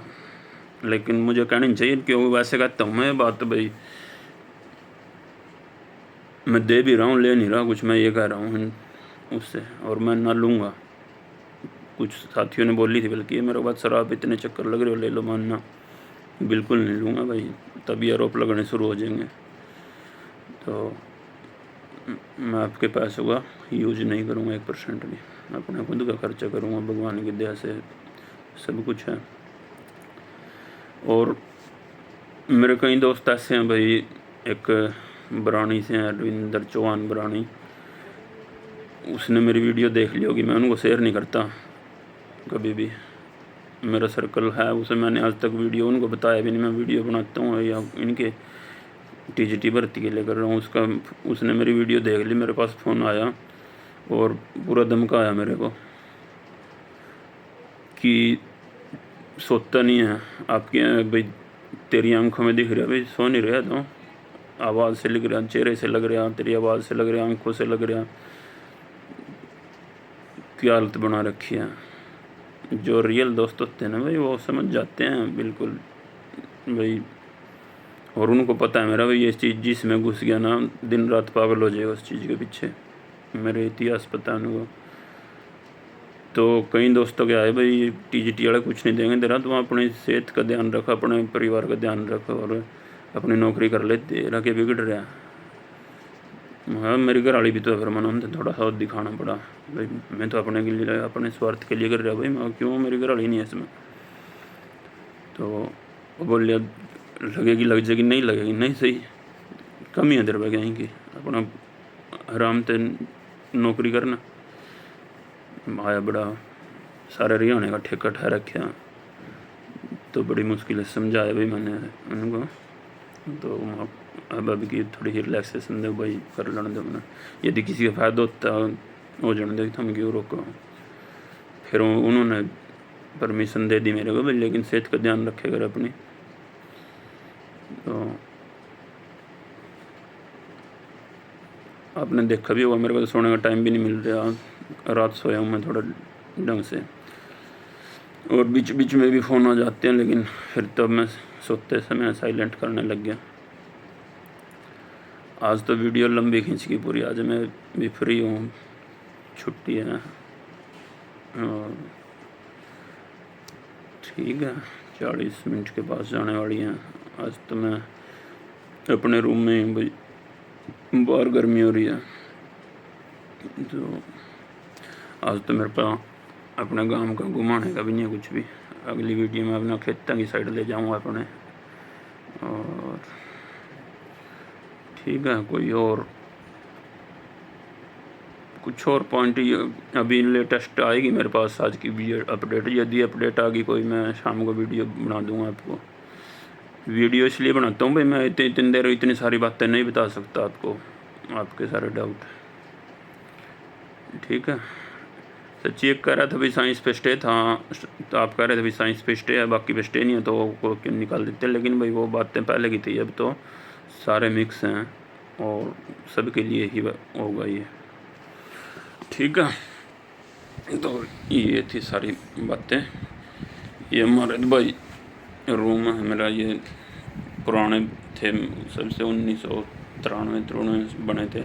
लेकिन मुझे कहना नहीं चाहिए, क्योंकि वैसे कहता हूँ मैं बात, तो भाई मैं दे भी रहा हूँ, ले नहीं रहा कुछ, मैं ये कह रहा हूँ उससे, और मैं ना लूँगा। कुछ साथियों ने बोली थी बल्कि मेरे बाद, सर आप इतने चक्कर लग रहे हो, ले लो, मानना। बिल्कुल नहीं लूँगा भाई, तभी आरोप लगने शुरू हो जाएंगे। तो मैं आपके पैसों का यूज नहीं करूँगा 1% भी, अपने खुद का खर्चा करूँगा, भगवान की दया से सब कुछ है। और मेरे कई दोस्त ऐसे हैं भाई, एक बरानी से हैं, रविंदर चौहान बरानी, उसने मेरी वीडियो देख ली होगी, मैं उनको शेयर नहीं करता कभी भी, मेरा सर्कल है उसे मैंने आज तक वीडियो उनको बताया भी नहीं, मैं वीडियो बनाता हूँ या इनके TGT भर्ती के लिए कर रहा हूँ, उसने मेरी वीडियो देख ली, मेरे पास फ़ोन आया और पूरा धमकाया मेरे को कि सोता नहीं है आपके, भाई तेरी आंखों में दिख रहा है, भाई सो नहीं रहा, तो आवाज़ से लग रहा, चेहरे से लग रहा, तेरी आवाज़ से लग रहा, आंखों से लग रहा, क्या हालत बना रखी है। जो रियल दोस्त होते हैं ना भाई, वो समझ जाते हैं बिल्कुल भाई, और उनको पता है मेरा भाई ये चीज़ जिसमें घुस गया ना, दिन रात पागल हो जाएगा उस चीज़ के पीछे, मेरे इतिहास पता है उनको। तो कई दोस्तों क्या है भाई, TGT वाले कुछ नहीं देंगे तेरा, तो अपनी सेहत का ध्यान रख, अपने परिवार का ध्यान रख, और अपनी नौकरी कर ले, तेरा क्या बिगड़ रहा है। हाँ, मेरी घर वाली भी तो फिर मना तो थोड़ा सा दिखाना पड़ा भाई, मैं तो अपने के लिए, अपने स्वार्थ के लिए कर रहा भाई, मैं क्यों, मेरी घर वाली नहीं है इसमें। तो वो बोल लिया लगेगी, लग जाएगी, नहीं लगेगी, नहीं सही, कमी है तेरे पे कहीं की, अपना आराम से नौकरी करना। आया बड़ा सारे हरियाणा का ठेका ठहर रखा, तो बड़ी मुश्किल से समझाया भाई मैंने उनको, तो अब की थोड़ी सी रिलैक्सेशन दे भाई, कर लेने दो मैंने, यदि किसी का फ़ायदा होता हो जाने दे, हम क्यों रोको। फिर उन्होंने परमिशन दे दी मेरे को भाई, लेकिन सेहत का ध्यान रखे कर अपनी। तो आपने देखा भी होगा, मेरे को तो सोने का टाइम भी नहीं मिल रहा, रात सोया हूँ मैं थोड़ा ढंग से, और बीच बीच में भी फ़ोन आ जाते हैं, लेकिन फिर तब मैं सोते समय साइलेंट करने लग गया। आज तो वीडियो लंबी खींच की पूरी, आज मैं भी फ्री हूँ, छुट्टी है, और ठीक है 40 मिनट के पास जाने वाली हैं। आज तो मैं अपने रूम में भाई, बाहर गर्मी हो रही है, तो आज तो मेरे पास अपने गांव का घुमाने का भी नहीं है कुछ भी। अगली वीडियो में अपना खेतों की साइड ले जाऊंगा अपने, और ठीक है, कोई और कुछ और पॉइंट अभी लेटेस्ट आएगी मेरे पास आज की वीडियो अपडेट, यदि अपडेट आ गई कोई, मैं शाम को वीडियो बना दूंगा आपको। वीडियो इसलिए बनाता हूँ भाई, मैं इतनी देर इतनी सारी बातें नहीं बता सकता आपको, आपके सारे डाउट, ठीक है। सच्ची एक कह रहा था भाई साइंस पे स्टे था, तो आप कह रहे थे भाई साइंस पे स्टे है, बाकी पे स्टे नहीं है, तो वो क्यों निकाल देते, लेकिन भाई वो बातें पहले की थी, अब तो सारे मिक्स हैं और सबके लिए ही होगा ये, ठीक है। तो ये थी सारी बातें। ये हमारे भाई रूम है मेरा, ये पुराने थे सबसे 1993 बने थे,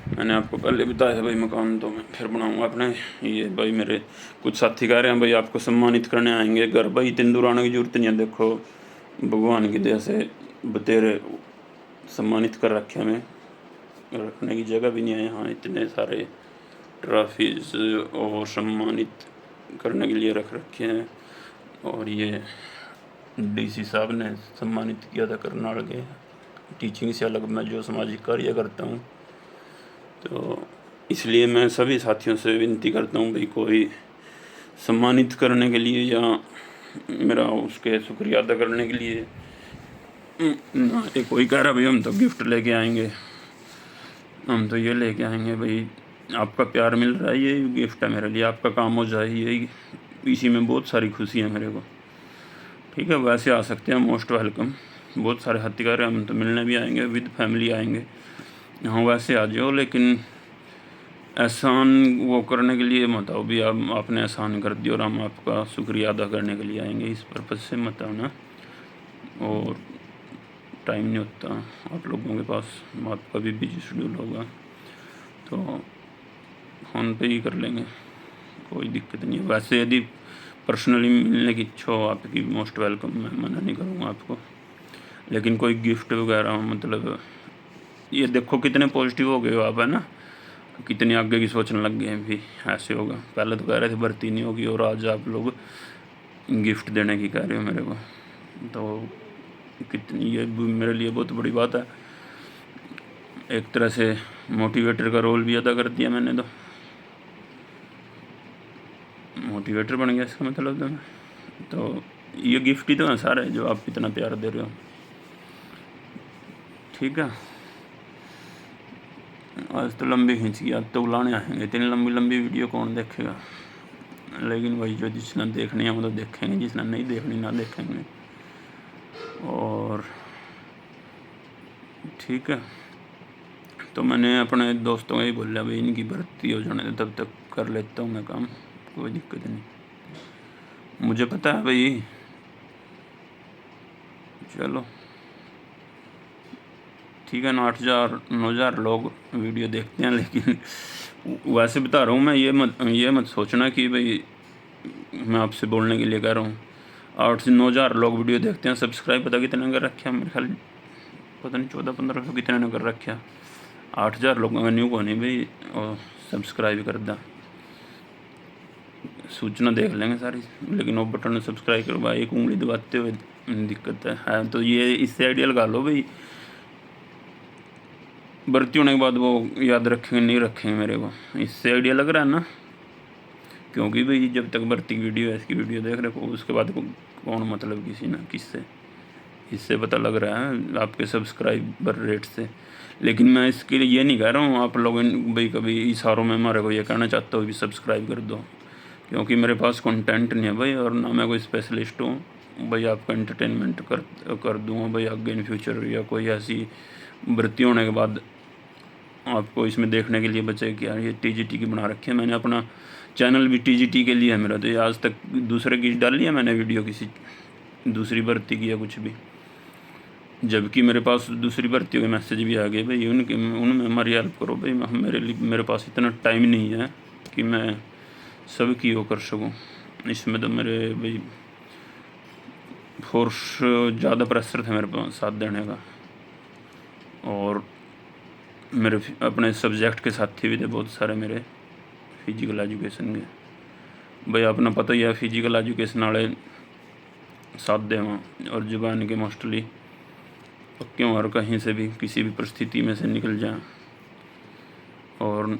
मैंने आपको पहले बताया था भाई मकान, तो मैं फिर बनाऊंगा अपने। ये भाई मेरे कुछ साथी कह रहे हैं भाई आपको सम्मानित करने आएंगे घर, भाई इतनी दूर आने की जरूरत नहीं है, देखो भगवान की दया से बतेरे सम्मानित कर रखे हमें, रखने की जगह भी नहीं है यहाँ, इतने सारे ट्रॉफीज और सम्मानित करने के लिए रख रखे हैं। और ये DC साहब ने सम्मानित किया था करनाल के, टीचिंग से अलग मैं जो सामाजिक कार्य करता हूँ, तो इसलिए मैं सभी साथियों से विनती करता हूँ भाई कोई सम्मानित करने के लिए या मेरा उसके शुक्रिया अदा करने के लिए ना, कोई कह रहा भाई हम तो गिफ्ट लेके आएंगे, हम तो ये लेके आएंगे, भाई आपका प्यार मिल रहा है, ये गिफ्ट है मेरे लिए, आपका काम हो जाए, यही इसी में बहुत सारी खुशी है मेरे को, ठीक है। वैसे आ सकते हैं, मोस्ट वेलकम, बहुत सारे हत्यारे, हम तो मिलने भी आएंगे, विद फैमिली आएंगे, हाँ वैसे आ जाओ, लेकिन एहसान वो करने के लिए मत आओ भी आप आपने एहसान कर दिया और हम आपका शुक्रिया अदा करने के लिए आएंगे, इस पर्पज़ से मत आओ ना। और टाइम नहीं होता आप लोगों के पास, आपका भी बिजी शेड्यूल होगा, तो फ़ोन पे ही कर लेंगे, कोई दिक्कत नहीं है। वैसे यदि पर्सनली मिलने की इच्छा हो आपकी, मोस्ट वेलकम, मैं मना नहीं करूँगा आपको। लेकिन कोई गिफ्ट वगैरह, मतलब ये देखो कितने पॉजिटिव हो गए हो आप, है ना, कितने आगे की सोचने लग गए हैं भी, ऐसे होगा। पहले तो कह रहे थे भर्ती नहीं होगी और आज आप लोग गिफ्ट देने की कह रहे हो मेरे को, तो कितनी, ये मेरे लिए बहुत बड़ी बात है। एक तरह से मोटिवेटर का रोल भी अदा कर दिया मैंने, तो मोटिवेटर बन गया इसका मतलब तो ये गिफ्ट ही तो है सारे जो आप इतना प्यार दे रहे हो। ठीक है, आज तो लंबी खींच गई, आज तो बुलाने आएंगे, इतनी लंबी लंबी वीडियो कौन देखेगा। लेकिन भाई जो जिसने देखनी है वो तो देखेंगे, जिसने नहीं देखनी ना देखेंगे। और ठीक है, तो मैंने अपने दोस्तों को ही बोला भाई इनकी भर्ती हो जाने तब तक कर लेता हूँ मैं काम, कोई दिक्कत नहीं। मुझे पता है भाई, चलो ठीक है ना, 8,000 9,000 लोग वीडियो देखते हैं, लेकिन वैसे बता रहा हूँ मैं, ये मत सोचना कि भाई मैं आपसे बोलने के लिए कह रहा हूँ। 8 से 9,000 लोग वीडियो देखते हैं, सब्सक्राइब पता कितने कर रखे हैं, मेरे ख्याल पता नहीं 14-15 कितने ने कर रखे हैं। 8,000 लोगों का न्यू को नहीं भाई, और सब्सक्राइब कर दा, सूचना देख लेंगे सारी, लेकिन वो बटन सब्सक्राइब करो भाई, एक उंगली दबाते हुए दिक्कत है। तो ये इससे आइडिया लगा लो भाई, भर्ती होने के बाद वो याद रखेंगे नहीं रखेंगे मेरे को, इससे आइडिया लग रहा है ना। क्योंकि भाई जब तक भर्ती की वीडियो, इसकी वीडियो देख रहे हो, उसके बाद कौन मतलब किसी ना किससे, इससे पता लग रहा है आपके सब्सक्राइबर रेट से। लेकिन मैं इसके लिए ये नहीं कह रहा हूँ आप लोग भाई कभी इशारों में हमारे को ये कहना चाहता हो कि सब्सक्राइब कर दो, क्योंकि मेरे पास कंटेंट नहीं है भाई, और ना मैं कोई स्पेशलिस्ट हूँ भाई आपका एंटरटेनमेंट कर दूँगा भाई आगे इन फ्यूचर, या कोई ऐसी भर्ती होने के बाद आपको इसमें देखने के लिए बचे कि यार ये टीजीटी की बना रखी है। मैंने अपना चैनल भी टीजीटी के लिए है मेरा, तो ये आज तक दूसरे की डाली है मैंने वीडियो किसी दूसरी भर्ती की या कुछ भी, जबकि मेरे पास दूसरी भर्तियों के मैसेज भी आ गए भाई उनमें हमारी हेल्प करो भाई। मेरे पास इतना टाइम नहीं है कि मैं सब की वो कर सकूँ, इसमें तो मेरे भाई फोर्स ज़्यादा प्रेशर था मेरे पास साथ देने का। और मेरे अपने सब्जेक्ट के साथी भी थे बहुत सारे मेरे फिजिकल एजुकेशन के, भाई अपना पता ही है फिजिकल एजुकेशन वाले साथ दे वहाँ, और जुबान के मोस्टली पक्के और कहीं से भी किसी भी परिस्थिति में से निकल जाएं, और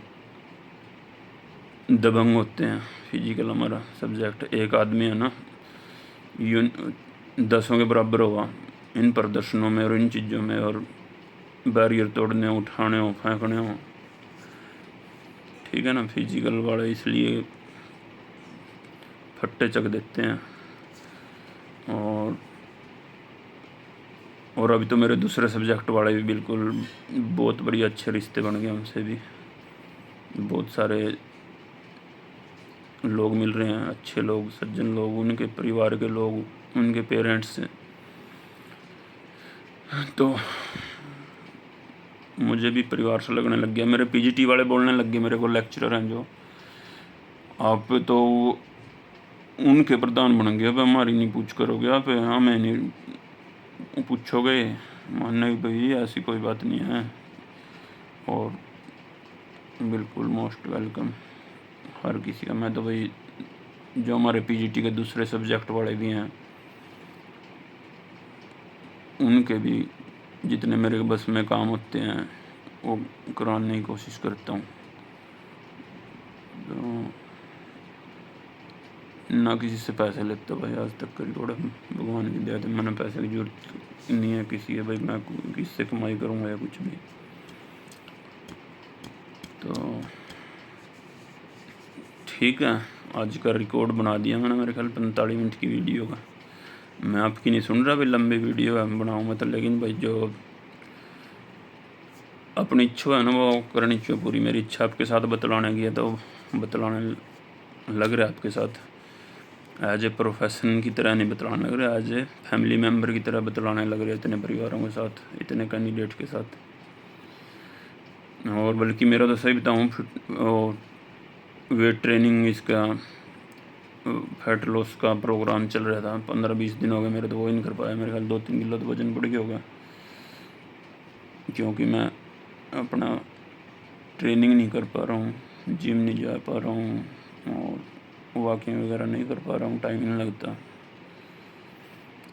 दबंग होते हैं। फिजिकल हमारा सब्जेक्ट, एक आदमी है ना 10 के बराबर होगा इन प्रदर्शनों में और इन चीज़ों में, और बैरियर तोड़ने हो, उठाने हो, फेंकने हो, ठीक है ना। फिजिकल वाले इसलिए फट्टे चक देते हैं। और अभी तो मेरे दूसरे सब्जेक्ट वाले भी बिल्कुल बहुत बढ़िया अच्छे रिश्ते बन गए, उनसे भी बहुत सारे लोग मिल रहे हैं, अच्छे लोग, सज्जन लोग, उनके परिवार के लोग, उनके पेरेंट्स से। तो मुझे भी परिवार से लगने लग गया। मेरे पीजीटी वाले बोलने लग गए मेरे को, लेक्चरर हैं जो, आप तो उनके प्रधान बन गए, अब हमारी नहीं पूछ करोगे आप, हमें नहीं पूछोगे। मानने की भाई ऐसी कोई बात नहीं है, और बिल्कुल मोस्ट वेलकम हर किसी का। मैं तो भाई जो हमारे पीजीटी के दूसरे सब्जेक्ट वाले भी हैं उनके भी जितने मेरे बस में काम होते हैं वो कराने की कोशिश करता हूँ। तो ना किसी से पैसे लेता भाई आज तक करी, थोड़ा भगवान की दया से मैंने पैसे की जरूरत नहीं है किसी है भाई, मैं किससे कमाई करूँगा या कुछ भी। तो ठीक है, आज का रिकॉर्ड बना दिया मैंने मेरे ख्याल 45 मिनट की वीडियो का। मैं आपकी नहीं सुन रहा भाई, लंबी वीडियो है बनाऊँ मतलब, लेकिन भाई जो अपनी इच्छा है ना वो करनी चाहिए पूरी। मेरी इच्छा आपके साथ बतलाने की है तो बतलाने लग रहा है आपके साथ, एज ए प्रोफेशन की तरह नहीं बतलाने लग रहा, एज ए फैमिली मेम्बर की तरह बतलाने लग रहे इतने परिवारों के साथ, इतने कैंडिडेट के साथ। और बल्कि मेरा तो सही बताऊँ, वेट ट्रेनिंग इसका फैट लॉस का प्रोग्राम चल रहा था, 15-20 दिन हो गए मेरे, तो वो ही नहीं कर पाया। मेरे ख्याल 2-3 किलो तो वजन बढ़ गया होगा, क्योंकि मैं अपना ट्रेनिंग नहीं कर पा रहा हूँ, जिम नहीं जा पा रहा हूँ और वॉकिंग वगैरह नहीं कर पा रहा हूँ, टाइम नहीं लगता।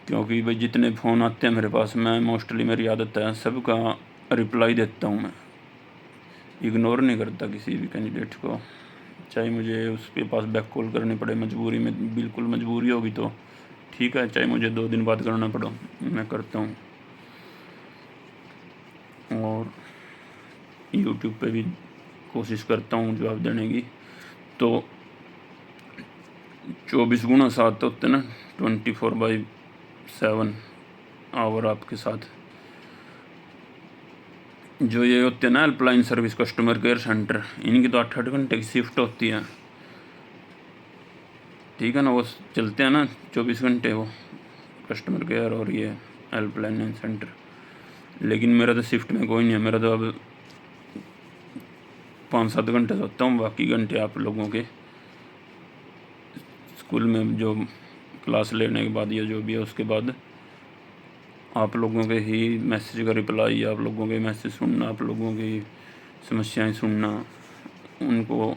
क्योंकि भाई जितने फ़ोन आते हैं मेरे पास, मैं मोस्टली, मेरी आदत है सबका रिप्लाई देता हूँ, मैं इग्नोर नहीं करता किसी भी कैंडिडेट को, चाहे मुझे उसके पास बैक कॉल करनी पड़े, मजबूरी में, बिल्कुल मजबूरी होगी तो ठीक है, चाहे मुझे 2 दिन बाद करना पड़ो, मैं करता हूँ। और यूट्यूब पे भी कोशिश करता हूँ जवाब देने की। तो 24x7 होते ना, 24/7 आवर आपके साथ। जो ये होते हैं ना helpline service, customer care centre, इनकी तो 8-8 घंटे की शिफ्ट होती है, ठीक है ना। वो चलते हैं ना 24 घंटे, वो कस्टमर केयर और ये हेल्पलाइन सेंटर। लेकिन मेरा तो शिफ्ट में कोई नहीं है, मेरा तो अब 5-7 घंटे सोता हूँ, बाकी घंटे आप लोगों के स्कूल में जो क्लास लेने के बाद या जो भी है उसके बाद आप लोगों के ही मैसेज का रिप्लाई, आप लोगों के मैसेज सुनना, आप लोगों की समस्याएं सुनना, उनको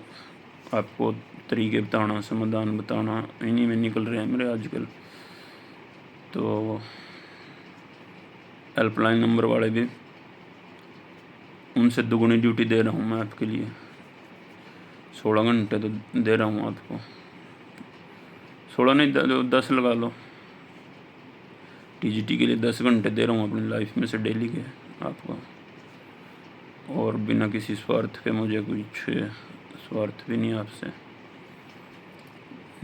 आपको तरीके बताना, समाधान बताना, इन्हीं में निकल रहे हैं मेरे आजकल। तो हेल्पलाइन नंबर वाले भी, उनसे दुगनी ड्यूटी दे रहा हूँ मैं आपके लिए, 16 घंटे तो दे रहा हूँ आपको, 16 नहीं 10 लगा लो, टीजीटी के लिए 10 घंटे दे रहा हूँ अपनी लाइफ में से डेली के आपको। और बिना किसी स्वार्थ के, मुझे कुछ स्वार्थ भी नहीं आपसे,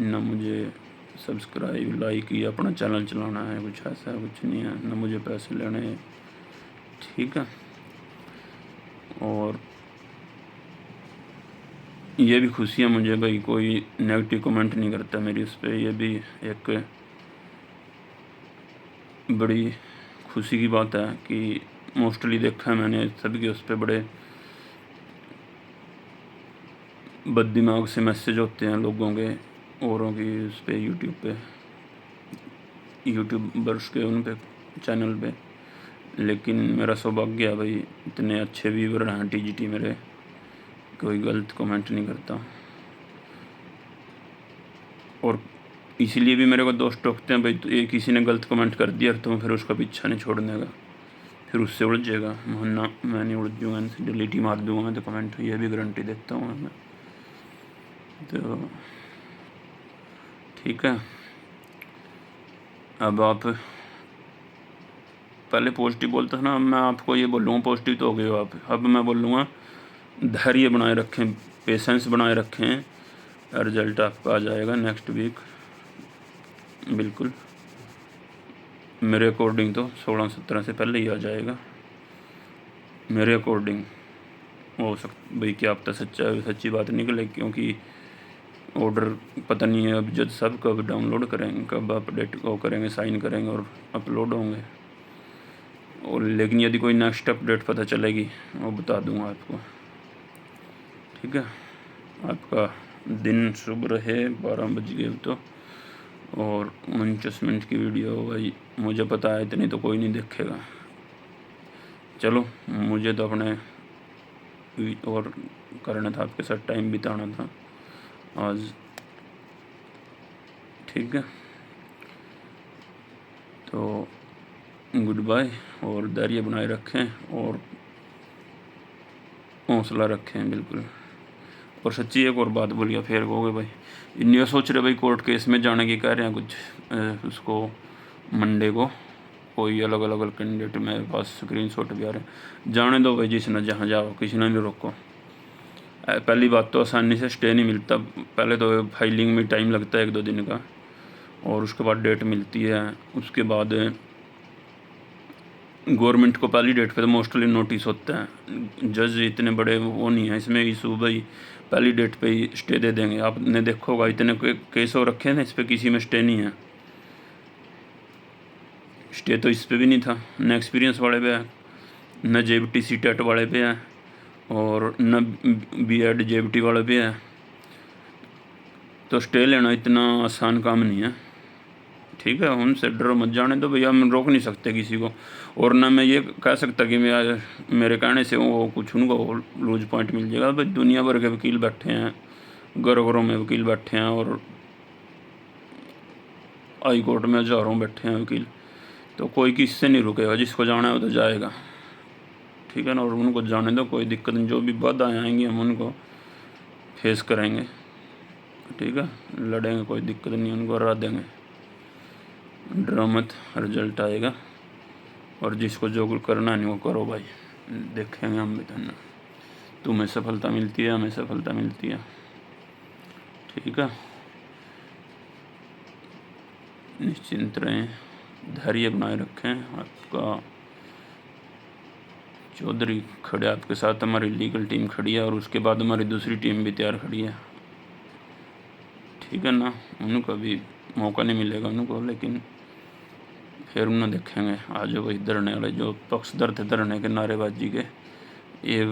ना मुझे सब्सक्राइब लाइक या अपना चैनल चलाना है, कुछ ऐसा कुछ नहीं है, ना मुझे पैसे लेने हैं, ठीक है। और ये भी खुशी है मुझे भाई, कोई नेगेटिव कमेंट नहीं करता मेरी उस पर, ये भी एक बड़ी खुशी की बात है कि मोस्टली देखा है मैंने सभी के उस पर बड़े बददिमाग से मैसेज होते हैं लोगों के, औरों की उस पर, यूट्यूबर्स के उन पे चैनल पे। लेकिन मेरा सौभाग्य है भाई, इतने अच्छे व्यूवर हैं टीजीटी मेरे, कोई गलत कमेंट नहीं करता। और इसीलिए भी मेरे को दोस्त टोकते हैं भाई, तो ये किसी ने गलत कमेंट कर दिया तो फिर उसका पीछा नहीं छोड़ने का, फिर उससे उलझेगा, वरना मैं नहीं उलझूँगा, इनसे डिलीट ही मार दूँगा मैं तो कमेंट, ये भी गारंटी देता हूँ मैं। तो ठीक है, अब आप पहले पॉजिटिव बोलता था ना, मैं आपको ये बोलूँगा पॉजिटिव तो हो गए हो आप, अब मैं बोलूँगा धैर्य बनाए रखें, पेशेंस बनाए रखें, रिजल्ट आपका आ जाएगा नेक्स्ट वीक बिल्कुल। मेरे अकॉर्डिंग तो 16-17 से पहले ही आ जाएगा, मेरे अकॉर्डिंग। हो सकता भाई क्या पता सच्ची बात निकले, क्योंकि ऑर्डर पता नहीं है अब जज सब कब डाउनलोड करेंगे, कब अपडेट वो करेंगे, साइन करेंगे और अपलोड होंगे। और लेकिन यदि कोई नेक्स्ट अपडेट पता चलेगी वो बता दूंगा आपको, ठीक है। आपका दिन शुभ रहे। 12 बज गए तो, और 49 मिनट की वीडियो भाई, मुझे पता है इतनी तो कोई नहीं देखेगा, चलो मुझे तो अपने और करना था, आपके साथ टाइम बिताना था आज, ठीक है। तो गुड बाय, और धैर्य बनाए रखें और हौसला रखें बिल्कुल। और सच्ची एक और बात बोलिए, फिर कहोगे भाई इन्हें सोच रहे भाई कोर्ट केस में जाने की, कह रहे हैं कुछ उसको मंडे को, कोई अलग अलग कैंडिडेट मेरे पास स्क्रीनशॉट भी आ रहे हैं। जाने दो भाई, जिसने जहाँ जाओ, किसी ने नहीं रोको। पहली बात तो आसानी से स्टे नहीं मिलता, पहले तो फाइलिंग में टाइम लगता है 1-2 दिन का, और उसके बाद डेट मिलती है, उसके बाद गवर्नमेंट को पहली डेट पे तो मोस्टली नोटिस होता है, जज इतने बड़े वो नहीं है इसमें, इशू भाई पहली डेट पे ही स्टे दे देंगे। आपने देखा होगा इतने केस हो रखे हैं, इस पर किसी में स्टे नहीं है। स्टे तो इस पे भी नहीं था, न एक्सपीरियंस वाले पे है, न JBT CTET वाले पे है, और न BEd JBT वाले पे है। तो स्टे लेना इतना आसान काम नहीं है, ठीक है। उनसे डरो मत, जाने दो भैया, हम रोक नहीं सकते किसी को। और ना मैं ये कह सकता कि मेरे कहने से वो कुछ उनको लूज पॉइंट मिल जाएगा। भाई दुनिया भर के वकील बैठे हैं, घरों घरों में वकील बैठे हैं, और हाई कोर्ट में हज़ारों बैठे हैं वकील, तो कोई किससे नहीं रुकेगा, जिसको जाना है वो तो जाएगा, ठीक है ना। और उनको जाने दो, कोई दिक्कत नहीं, जो भी बाधाएं आएंगी हम उनको फेस करेंगे, ठीक है, लड़ेंगे, कोई दिक्कत नहीं, उनको हरा देंगे। डरो मत, रिजल्ट आएगा, और जिसको जो करना नहीं वो करो भाई, देखेंगे हम भी धन्ना। तुम्हें सफलता मिलती है, हमें सफलता मिलती है, ठीक है। निश्चिंत रहें, धैर्य बनाए रखें। आपका चौधरी खड़े आपके साथ, हमारी लीगल टीम खड़ी है, और उसके बाद हमारी दूसरी टीम भी तैयार खड़ी है, ठीक है ना। उनको भी मौका नहीं मिलेगा उनको, लेकिन फिर उन्हें देखेंगे। आज वही धरने वाले जो पक्षधर थे धरने के नारेबाजी के, ये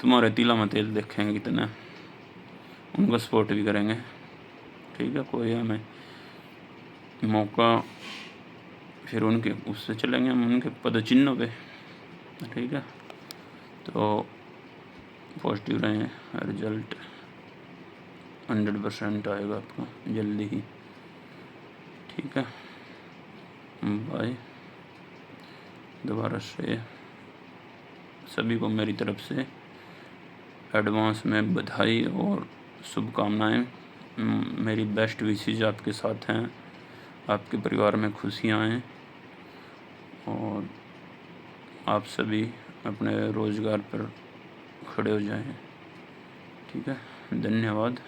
तुम्हारे तिला में तेल देखेंगे कितना, उनको सपोर्ट भी करेंगे, ठीक है। कोई हमें मौका, फिर उनके उससे चलेंगे हम उनके पद चिन्हों पे, ठीक है। तो पॉजिटिव रहें, रिजल्ट 100% आएगा आपको जल्दी ही, ठीक है। बाय। दोबारा से सभी को मेरी तरफ से एडवांस में बधाई और शुभकामनाएं। मेरी बेस्ट विशेज़ आपके साथ हैं, आपके परिवार में खुशियाँ आएँ, और आप सभी अपने रोज़गार पर खड़े हो जाएं, ठीक है। धन्यवाद।